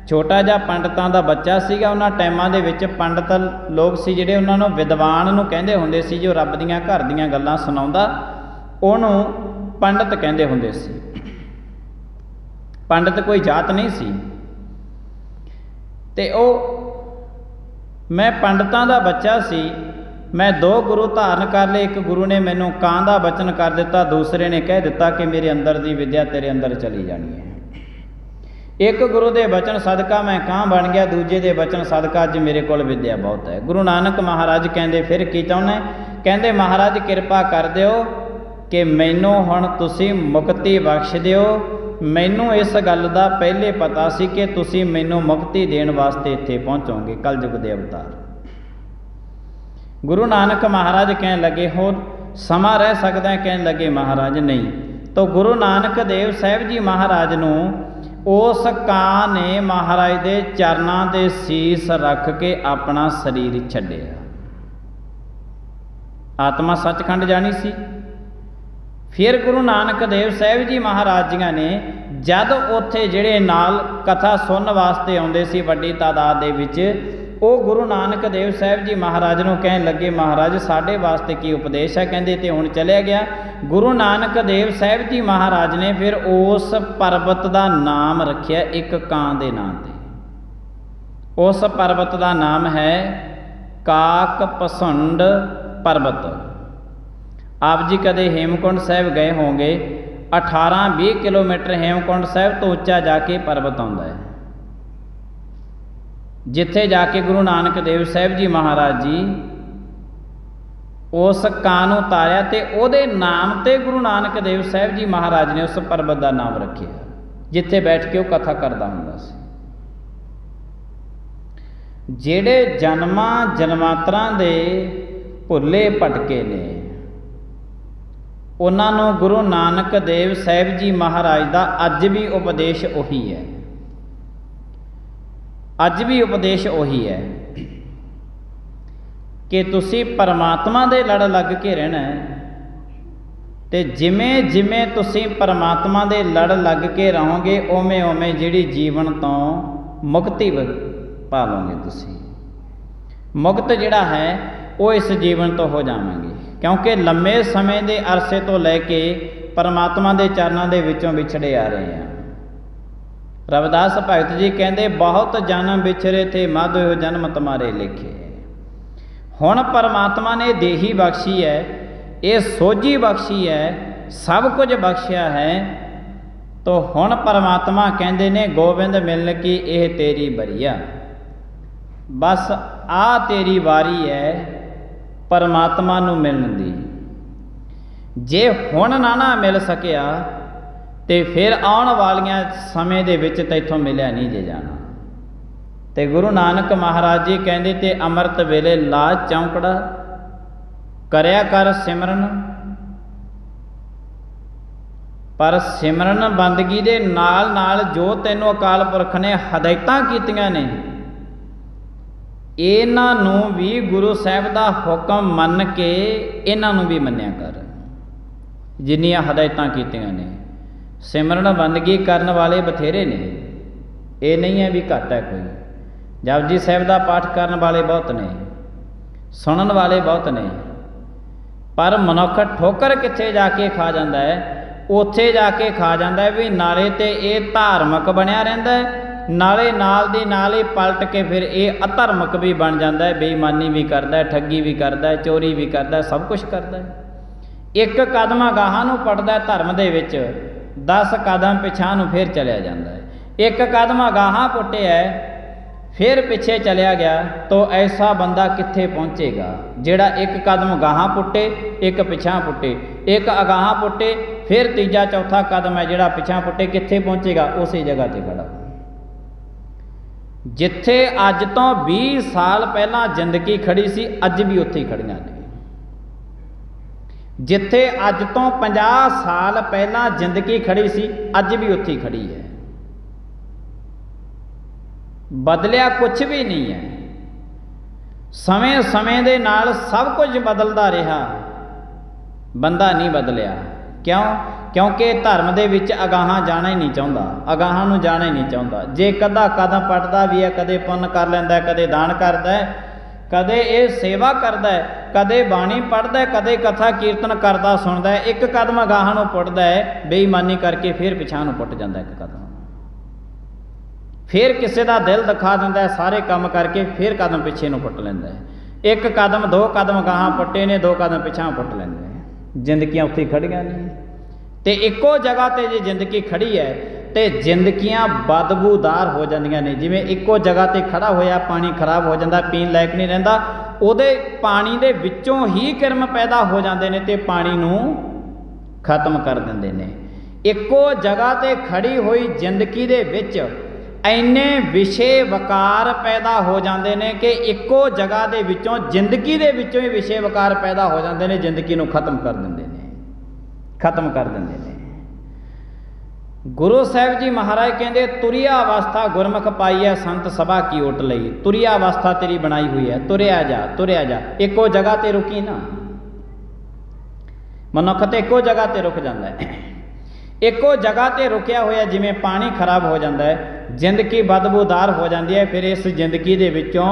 छोटा जिहा पंडितां दा बच्चा सीगा। उन्हां टाइमां दे विच पंडित लोग सी जिहड़े उन्हां नूं विद्वान नूं कहंदे हुंदे सी, जो रब दीयां घर दीयां गल्लां सुणाउंदा उहनूं पंडित कहंदे हुंदे सी। पंडित कोई जात नहीं सी। ते ओ मैं पंडितां दा बच्चा सी, मैं 2 गुरु धारण कर लए। एक गुरु ने मैनूं कां दा वचन कर दिता, दूसरे ने कह दिता कि मेरे अंदर दी विद्या तेरे अंदर चली जानी है। एक गुरु के वचन सदका मैं कां बन गया, दूजे के वचन सदका अज मेरे को विद्या बहुत है। गुरु नानक महाराज कहते फिर की चाहुंदे? कहते महाराज कृपा कर दिओ कि मैनू हुण तुसीं मुक्ति बख्श दिओ। मैनू इस गल का पहले पता सी कि तुसीं मैनू मुक्ति देण वास्ते इत्थे पहुँचोगे, कलयुग दे अवतार। गुरु नानक महाराज कहन लगे होर समा रह सकदा है? कहन लगे महाराज नहीं। तो गुरु नानक देव साहिब जी महाराज नूं उस कां ने महाराज दे चरनां ते शीस रख के अपना शरीर छड्डिया। आत्मा सचखंड जानी सी। फिर गुरु नानक देव साहिब जी महाराज जी ने जद उत्थे जिहड़े नाल कथा सुनन वास्ते आउंदे सी वड्डी तादाद दे विच, वो गुरु नानक देव साहिब जी महाराज नूं कहन लगे महाराज साडे वास्ते की उपदेश है? कहंदे ते हुण चलिया गया। गुरु नानक देव साहिब जी महाराज ने फिर उस पर्वत का नाम रखिया एक कां दे नाम ते। उस पर्वत का नाम है काक पसुंड पर्वत। आप जी कदे हेमकुंड साहिब गए होंगे, 18-20 किलोमीटर हेमकुंड साहिब तो उच्चा जाके पर्वत आउंदा है, जिथे जाके गुरु नानक देव साहिब जी महाराज जी उस ਕਾਂ ਨੂੰ ਤਾਰਿਆ ਤੇ ਉਹਦੇ ਨਾਮ ਤੇ ਗੁਰੂ ਨਾਨਕ ਦੇਵ ਸਾਹਿਬ ਜੀ ਮਹਾਰਾਜ ਨੇ ਉਸ ਪਰਬਤ ਦਾ ਨਾਮ ਰੱਖਿਆ, ਜਿੱਥੇ ਬੈਠ ਕੇ ਉਹ ਕਥਾ ਕਰਦਾ ਹੁੰਦਾ ਸੀ। ਜਿਹੜੇ ਜਨਮਾਂ ਜਨਮਾਂਤਰਾਂ ਦੇ ਭੁੱਲੇ ਭਟਕੇ ਨੇ, ਉਹਨਾਂ ਨੂੰ ਗੁਰੂ ਨਾਨਕ ਦੇਵ ਸਾਹਿਬ ਜੀ ਮਹਾਰਾਜ ਦਾ ਅੱਜ ਵੀ ਉਪਦੇਸ਼ ਉਹੀ ਹੈ, ਅੱਜ ਵੀ ਉਪਦੇਸ਼ ਉਹੀ ਹੈ ਕਿ ਤੁਸੀਂ ਪਰਮਾਤਮਾ ਦੇ ਲੜ ਲੱਗ ਕੇ ਰਹਿਣਾ ਹੈ, ਤੇ ਜਿਵੇਂ ਜਿਵੇਂ ਤੁਸੀਂ ਪਰਮਾਤਮਾ ਦੇ ਲੜ ਲੱਗ ਕੇ ਰਹੋਗੇ ਉਵੇਂ ਉਵੇਂ ਜਿਹੜੀ ਜੀਵਨ ਤੋਂ ਮੁਕਤੀ ਪਾ ਲਓਗੇ। ਤੁਸੀਂ ਮੁਕਤ ਜਿਹੜਾ ਹੈ ਉਹ ਇਸ ਜੀਵਨ ਤੋਂ ਹੋ ਜਾਵਾਂਗੇ, ਕਿਉਂਕਿ ਲੰਮੇ ਸਮੇਂ ਦੇ ਅਰਸੇ ਤੋਂ ਲੈ ਕੇ ਪਰਮਾਤਮਾ ਦੇ ਚਰਨਾਂ ਦੇ ਵਿੱਚੋਂ ਵਿਛੜੇ ਆ ਰਹੇ ਹਾਂ। ਰਵਿਦਾਸ ਭਗਤ ਜੀ ਕਹਿੰਦੇ ਬਹੁਤ ਜਨਮ ਵਿਛਰੇ ਥੇ ਮਾਧੋ ਜਨਮ ਤੁਮਾਰੇ ਲਿਖੇ। ਹੁਣ ਪਰਮਾਤਮਾ ਨੇ ਦੇਹੀ ਬਖਸ਼ੀ ਹੈ, ਇਹ ਸੋਝੀ ਬਖਸ਼ੀ ਹੈ, ਸਭ ਕੁਝ ਬਖਸ਼ਿਆ ਹੈ, ਤੋ ਹੁਣ ਪਰਮਾਤਮਾ ਕਹਿੰਦੇ ਨੇ ਗੋਬਿੰਦ ਮਿਲਣ ਕੀ ਇਹ ਤੇਰੀ ਬਰੀਆ। ਬਸ ਆ ਤੇਰੀ ਵਾਰੀ ਹੈ ਪਰਮਾਤਮਾ ਨੂੰ ਮਿਲਣ ਦੀ। ਜੇ ਹੁਣ ਨਾ ਮਿਲ ਸਕਿਆ ਤੇ ਫਿਰ ਆਉਣ ਵਾਲੀਆਂ ਸਮੇਂ ਦੇ ਵਿੱਚ ਤੈਥੋਂ ਮਿਲਿਆ ਨਹੀਂ ਜੇ ਜਾਣਾ। ਤੇ ਗੁਰੂ ਨਾਨਕ ਮਹਾਰਾਜ ਜੀ ਕਹਿੰਦੇ ਤੇ ਅੰਮ੍ਰਿਤ ਵੇਲੇ ਲਾ ਚੌਂਕੜਾ ਕਰਿਆ ਕਰ ਸਿਮਰਨ। ਪਰ ਸਿਮਰਨ ਬੰਦਗੀ ਦੇ ਨਾਲ ਨਾਲ ਜੋ ਤੈਨੂੰ ਅਕਾਲ ਪੁਰਖ ਨੇ ਹਦਾਇਤਾਂ ਕੀਤੀਆਂ ਨੇ, ਇਹਨਾਂ ਨੂੰ ਵੀ ਗੁਰੂ ਸਾਹਿਬ ਦਾ ਹੁਕਮ ਮੰਨ ਕੇ ਇਹਨਾਂ ਨੂੰ ਵੀ ਮੰਨਿਆ ਕਰ। ਜਿੰਨੀਆਂ ਹਦਾਇਤਾਂ ਕੀਤੀਆਂ ਨੇ, ਸਿਮਰਨ ਬੰਦਗੀ ਕਰਨ ਵਾਲੇ ਬਥੇਰੇ ਨੇ, ਇਹ ਨਹੀਂ ਹੈ ਵੀ ਘੱਟ ਹੈ ਕੋਈ। ਜਪਜੀ ਸਾਹਿਬ ਦਾ ਪਾਠ ਕਰਨ ਵਾਲੇ ਬਹੁਤ ਨੇ, ਸੁਣਨ ਵਾਲੇ ਬਹੁਤ ਨੇ, ਪਰ ਮਨੁੱਖ ਠੋਕਰ ਕਿੱਥੇ ਜਾ ਕੇ ਖਾ ਜਾਂਦਾ ਹੈ? ਉੱਥੇ ਜਾ ਕੇ ਖਾ ਜਾਂਦਾ ਹੈ ਵੀ ਨਾਲੇ ਤੇ ਇਹ ਧਾਰਮਿਕ ਬਣਿਆ ਰਹਿੰਦਾ ਹੈ, ਨਾਲੇ ਨਾਲ ਦੀ ਨਾਲ ਹੀ ਪਲਟ ਕੇ ਫਿਰ ਇਹ ਅਧਰਮਿਕ ਵੀ ਬਣ ਜਾਂਦਾ ਹੈ, ਬੇਈਮਾਨੀ ਵੀ ਕਰਦਾ ਹੈ, ਠੱਗੀ ਵੀ ਕਰਦਾ ਹੈ, ਚੋਰੀ ਵੀ ਕਰਦਾ ਹੈ, ਸਭ ਕੁਝ ਕਰਦਾ ਹੈ। ਇੱਕ ਕਦਮ ਅਗਾਹਾਂ ਨੂੰ ਪੜਦਾ ਹੈ ਧਰਮ ਦੇ ਵਿੱਚ, 10 ਕਦਮ ਪਿਛਾਂ ਨੂੰ ਫਿਰ ਚਲਿਆ ਜਾਂਦਾ ਹੈ। ਇੱਕ ਕਦਮ ਅਗਾਹਾਂ ਪੁੱਟਿਆ ਫਿਰ ਪਿੱਛੇ ਚਲਿਆ ਗਿਆ, ਤੋ ਐਸਾ ਬੰਦਾ ਕਿੱਥੇ ਪਹੁੰਚੇਗਾ? ਜਿਹੜਾ ਇੱਕ ਕਦਮ ਗਾਹਾਂ ਪੁੱਟੇ, ਇੱਕ ਪਿਛਾਂ ਪੁੱਟੇ, ਇੱਕ ਅਗਾਹਾਂ ਪੁੱਟੇ, ਫਿਰ ਤੀਜਾ ਚੌਥਾ ਕਦਮ ਹੈ ਜਿਹੜਾ ਪਿਛਾਂ ਪੁੱਟੇ, ਕਿੱਥੇ ਪਹੁੰਚੇਗਾ? ਉਸੇ ਜਗ੍ਹਾ ਤੇ ਖੜਾ। ਜਿੱਥੇ ਅੱਜ ਤੋਂ 20 ਸਾਲ ਪਹਿਲਾਂ ਜ਼ਿੰਦਗੀ ਖੜੀ ਸੀ, ਅੱਜ ਵੀ ਉੱਥੇ ਹੀ ਖੜੀਆਂ ਨੇ। ਜਿੱਥੇ ਅੱਜ ਤੋਂ 50 ਸਾਲ ਪਹਿਲਾਂ ਜ਼ਿੰਦਗੀ ਖੜੀ ਸੀ, ਅੱਜ ਵੀ ਉੱਥੇ ਹੀ ਖੜੀ ਹੈ। ਬਦਲਿਆ ਕੁਛ ਵੀ ਨਹੀਂ ਹੈ। ਸਮੇਂ ਸਮੇਂ ਦੇ ਨਾਲ ਸਭ ਕੁਝ ਬਦਲਦਾ ਰਿਹਾ, ਬੰਦਾ ਨਹੀਂ ਬਦਲਿਆ। ਕਿਉਂ? ਕਿਉਂਕਿ ਧਰਮ ਦੇ ਵਿੱਚ ਅਗਾਹਾਂ ਜਾਣਾ ਹੀ ਨਹੀਂ ਚਾਹੁੰਦਾ, ਅਗਾਹਾਂ ਨੂੰ ਜਾਣਾ ਹੀ ਨਹੀਂ ਚਾਹੁੰਦਾ। ਜੇ ਕਦਾ ਕਦਮ ਪੱਟਦਾ ਵੀ ਹੈ, ਕਦੇ ਪੁੰਨ ਕਰ ਲੈਂਦਾ, ਕਦੇ ਦਾਨ ਕਰਦਾ ਹੈ, ਕਦੇ ਇਹ ਸੇਵਾ ਕਰਦਾ ਹੈ, ਕਦੇ ਬਾਣੀ ਪੜ੍ਹਦਾ, ਕਦੇ ਕਥਾ ਕੀਰਤਨ ਕਰਦਾ ਸੁਣਦਾ ਹੈ, ਇੱਕ ਕਦਮ ਅਗਾਹਾਂ ਨੂੰ ਪੁੱਟਦਾ ਹੈ, ਬੇਈਮਾਨੀ ਕਰਕੇ ਫਿਰ ਪਿਛਾਂ ਨੂੰ ਪੁੱਟ ਜਾਂਦਾ ਇੱਕ ਕਦਮ। ਫਿਰ ਕਿਸੇ ਦਾ ਦਿਲ ਦਿਖਾ ਦਿੰਦਾ ਹੈ, ਸਾਰੇ ਕੰਮ ਕਰਕੇ ਫਿਰ ਕਦਮ ਪਿੱਛੇ ਨੂੰ ਪੁੱਟ ਲੈਂਦਾ ਹੈ। ਇੱਕ ਕਦਮ 2 ਕਦਮ ਗਾਹਾਂ ਪੁੱਟੇ ਨੇ, 2 ਕਦਮ ਪਿਛਾਂ ਪੁੱਟ ਲੈਂਦੇ ਹੈ। ਜ਼ਿੰਦਗੀਆਂ ਉੱਥੇ ਖੜੀਆਂ ਨੇ। ਤੇ ਇੱਕੋ ਜਗ੍ਹਾ ਤੇ ਜੇ ਜ਼ਿੰਦਗੀ ਖੜੀ ਹੈ ਤੇ ਜ਼ਿੰਦਗੀਆਂ ਬਦਬੂਦਾਰ ਹੋ ਜਾਂਦੀਆਂ ਨੇ। ਜਿਵੇਂ ਇੱਕੋ ਜਗ੍ਹਾ ਤੇ ਖੜਾ ਹੋਇਆ ਪਾਣੀ ਖਰਾਬ ਹੋ ਜਾਂਦਾ, ਪੀਣ ਲਾਇਕ ਨਹੀਂ ਰਹਿੰਦਾ, ਉਹਦੇ ਪਾਣੀ ਦੇ ਵਿੱਚੋਂ ਹੀ ਕਿਰਮ ਪੈਦਾ ਹੋ ਜਾਂਦੇ ਨੇ ਤੇ ਪਾਣੀ ਨੂੰ ਖਤਮ ਕਰ ਦਿੰਦੇ ਨੇ। ਇੱਕੋ ਜਗ੍ਹਾ ਤੇ ਖੜੀ ਹੋਈ ਜ਼ਿੰਦਗੀ ਦੇ ਵਿੱਚ ਇੰਨੇ ਵਿਸ਼ੇ ਵਕਾਰ ਪੈਦਾ ਹੋ ਜਾਂਦੇ ਨੇ ਕਿ ਇੱਕੋ ਜਗ੍ਹਾ ਦੇ ਵਿੱਚੋਂ, ਜ਼ਿੰਦਗੀ ਦੇ ਵਿੱਚੋਂ ਹੀ ਵਿਸ਼ੇ ਵਕਾਰ ਪੈਦਾ ਹੋ ਜਾਂਦੇ ਨੇ, ਜ਼ਿੰਦਗੀ ਨੂੰ ਖਤਮ ਕਰ ਦਿੰਦੇ ਨੇ, ਖਤਮ ਕਰ ਦਿੰਦੇ ਨੇ। ਗੁਰੂ ਸਾਹਿਬ ਜੀ ਮਹਾਰਾਜ ਕਹਿੰਦੇ ਤੁਰਿਆ ਅਵਸਥਾ ਗੁਰਮੁਖ ਪਾਈ ਹੈ ਸੰਤ ਸਭਾ ਕੀ ਓਟ ਲਈ। ਤੁਰਿਆ ਅਵਸਥਾ ਤੇਰੀ ਬਣਾਈ ਹੋਈ ਹੈ, ਤੁਰਿਆ ਜਾ, ਤੁਰਿਆ ਜਾ। ਇੱਕੋ ਜਗ੍ਹਾ ਤੇ ਰੁਕੀ ਨਾ, ਮਨੁੱਖ ਤੇ ਇੱਕੋ ਜਗ੍ਹਾ ਤੇ ਰੁਕ ਜਾਂਦਾ ਹੈ। ਇੱਕੋ ਜਗ੍ਹਾ ਤੇ ਰੁਕਿਆ ਹੋਇਆ ਜਿਵੇਂ ਪਾਣੀ ਖਰਾਬ ਹੋ ਜਾਂਦਾ ਹੈ, ਜ਼ਿੰਦਗੀ ਬਦਬੂਦਾਰ ਹੋ ਜਾਂਦੀ ਹੈ। ਫਿਰ ਇਸ ਜ਼ਿੰਦਗੀ ਦੇ ਵਿੱਚੋਂ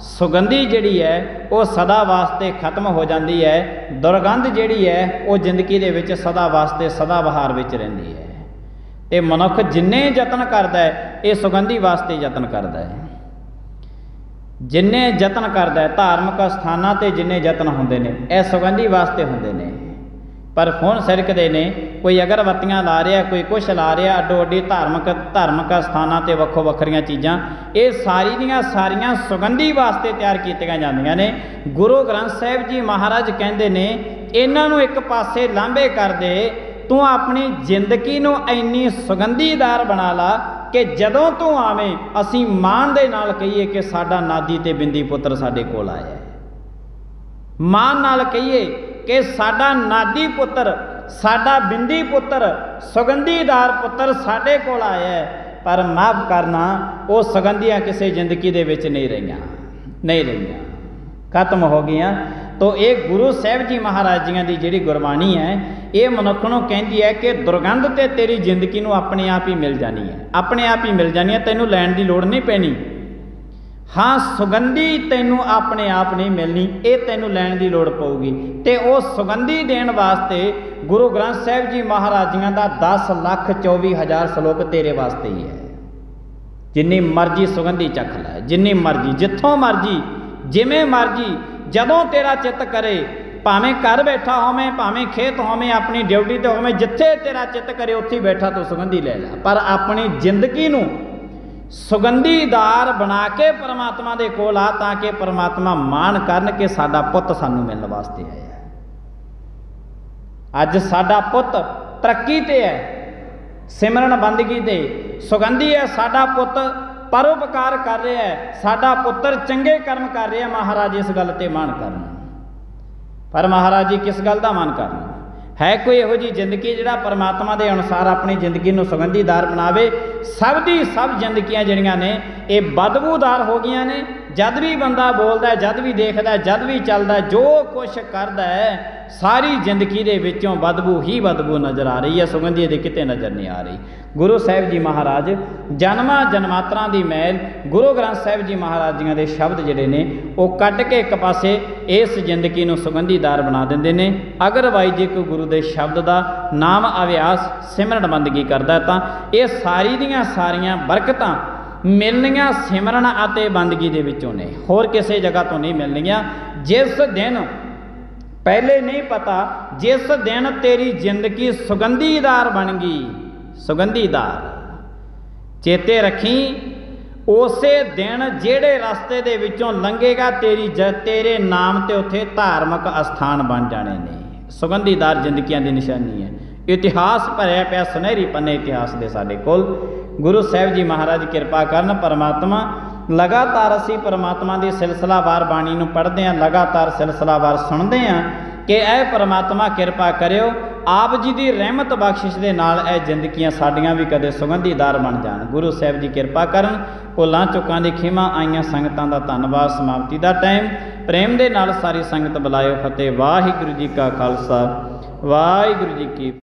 ਸੁਗੰਧੀ ਜਿਹੜੀ ਹੈ ਉਹ ਸਦਾ ਵਾਸਤੇ ਖਤਮ ਹੋ ਜਾਂਦੀ ਹੈ। ਦੁਰਗੰਧ ਜਿਹੜੀ ਹੈ ਉਹ ਜ਼ਿੰਦਗੀ ਦੇ ਵਿੱਚ ਸਦਾ ਵਾਸਤੇ ਸਦਾ ਬਹਾਰ ਵਿੱਚ ਰਹਿੰਦੀ ਹੈ। ਤੇ ਮਨੁੱਖ ਜਿੰਨੇ ਯਤਨ ਕਰਦਾ ਹੈ, ਇਹ ਸੁਗੰਧੀ ਵਾਸਤੇ ਯਤਨ ਕਰਦਾ ਹੈ। ਜਿੰਨੇ ਯਤਨ ਕਰਦਾ ਹੈ, ਧਾਰਮਿਕ ਸਥਾਨਾਂ ਤੇ ਜਿੰਨੇ ਯਤਨ ਹੁੰਦੇ ਨੇ, ਇਹ ਸੁਗੰਧੀ ਵਾਸਤੇ ਹੁੰਦੇ ਨੇ। पर हुण सिरकदे ने, कोई अगरबत्तियां ला रहा, कोई कुछ ला रहा, अड्डो अड्डी धार्मिक स्थानां ते वक्खो वक्खरियां चीज़ां, ये सारी दियां सारियां सुगंधी वास्ते तैयार कीतियां जांदियां ने। गुरु ग्रंथ साहिब जी महाराज कहंदे ने इन्हां नूं एक पासे लांभे कर दे, तू अपनी जिंदगी नूं इन्नी सुगंधीदार बना ला कि जदों तू आवें असीं माण दे नाल कहीए कि साडा नादी ते बिंदी पुत्र साडे कोल आया है। माण नाल कहीए कि साडा नादी पुत्र, साडा बिंदी पुत्र, सुगंधीदार पुत्र साडे कोल आया है। पर माफ़ करना, वो सुगंधियां किसी जिंदगी दे विच नहीं रहियां, खत्म हो गई। तो ये गुरु साहिब जी महाराज जियां दी जिहड़ी गुरबाणी है, ये मनुख नूं कहंदी है कि दुर्गंध ते तेरी जिंदगी नूं अपने आप ही मिल जानी है, अपने आप ही मिल जानी है, तैनूं लैण दी लोड़ नहीं पैनी। हाँ, सुगंधी तैनूं अपने आप नहीं मिलनी, ये तैनूं लैण दी लोड़ पऊगी। ते वो सुगंधी देण वास्ते गुरु ग्रंथ साहिब जी महाराज जियां दा 10,24,000 श्लोक तेरे वास्ते ही है। जिन्नी मर्जी सुगंधी चख लै, जिन्नी मर्जी, जिथों मर्जी, जिवें मर्जी, जदों तेरा चित्त करे, भावें घर बैठा होवें, भावें खेत होवें, अपनी ड्यूटी ते होवें, जिथे तेरा चित्त करे उत्थे बैठा तू सुगंधी ले लै। पर अपनी जिंदगी नूं सुगंधीदार बना के परमात्मा दे कोल आ, ताकि परमात्मा मान करन कि साडा पुੱਤ सानू मिलण वास्ते आया। अज साडा पुੱਤ तरक्की ते है, सिमरन बंदगी ते सुगंधी है, साडा पुੱਤ परोपकार कर रहा है, साडा पुत्र चंगे कर्म कर रहा है। महाराज इस गल ते मान करन। पर महाराज जी किस गल दा मान करन? है कोई इहो जी जिंदगी जिहड़ा परमात्मा के अनुसार अपनी जिंदगी नूं सुगंधीदार बनावे? सब दी सब जिंदगियां जिहड़ियां ने ये बदबूदार हो गई ने। जद भी बंदा बोलता है, जद भी देखता है, जद भी चलता है, जो कुछ करता है, सारी जिंदगी दे विचों बदबू ही बदबू नज़र आ रही है, सुगंधी दी किते नज़र नहीं आ रही। गुरु साहिब जी महाराज जन्मां जन्मांतरां दी मैल गुरु ग्रंथ साहिब जी महाराज जियां दे शब्द जिहड़े ने वो कट के एक पासे इस जिंदगी नूं सुगंधीदार बना दिंदे ने। अगरवाइज जे कोई गुरु दे शब्द दा नाम अभ्यास सिमरन बंदगी करदा तां ये सारी दियां सारियां बरकतां मिलनियां सिमरन अते बंदगी दे विचों ने, होर किसी जगह तो नहीं मिलनियां। जिस दिन पहले नहीं पता, जिस दिन तेरी जिंदगी सुगंधीदार बन गई, सुगंधीदार चेते रखी, उसे दिन जेड़े रास्ते दे विचों लंघेगा तेरे नाम ते उत्थे धार्मिक अस्थान बन जाने ने। सुगंधीदार जिंदगियां दी निशानी है। इतिहास भरिया पिया सुनहरी पन्ने इतिहास दे साडे कोल। गुरु साहिब जी महाराज कृपा करन। परमात्मा लगातार असी परमात्मा की सिलसिलावार बाणी नूं पढ़ते हैं, लगातार सिलसिलावार सुनते हैं कि ऐ परमात्मा कृपा करियो, आप जी की रहमत बख्शिश के नाल ऐ जिंदगियां साडियां भी कदे सुगंधीदार बन जान। गुरु साहिब जी कृपा करन। भुलां चुकां दी खिमा आईयां संगतां दा धन्नवाद। समाप्ति का टाइम प्रेम दे नाल सारी संगत बुलायो। फतेह। वाहिगुरू जी का खालसा, वाहिगुरू जी की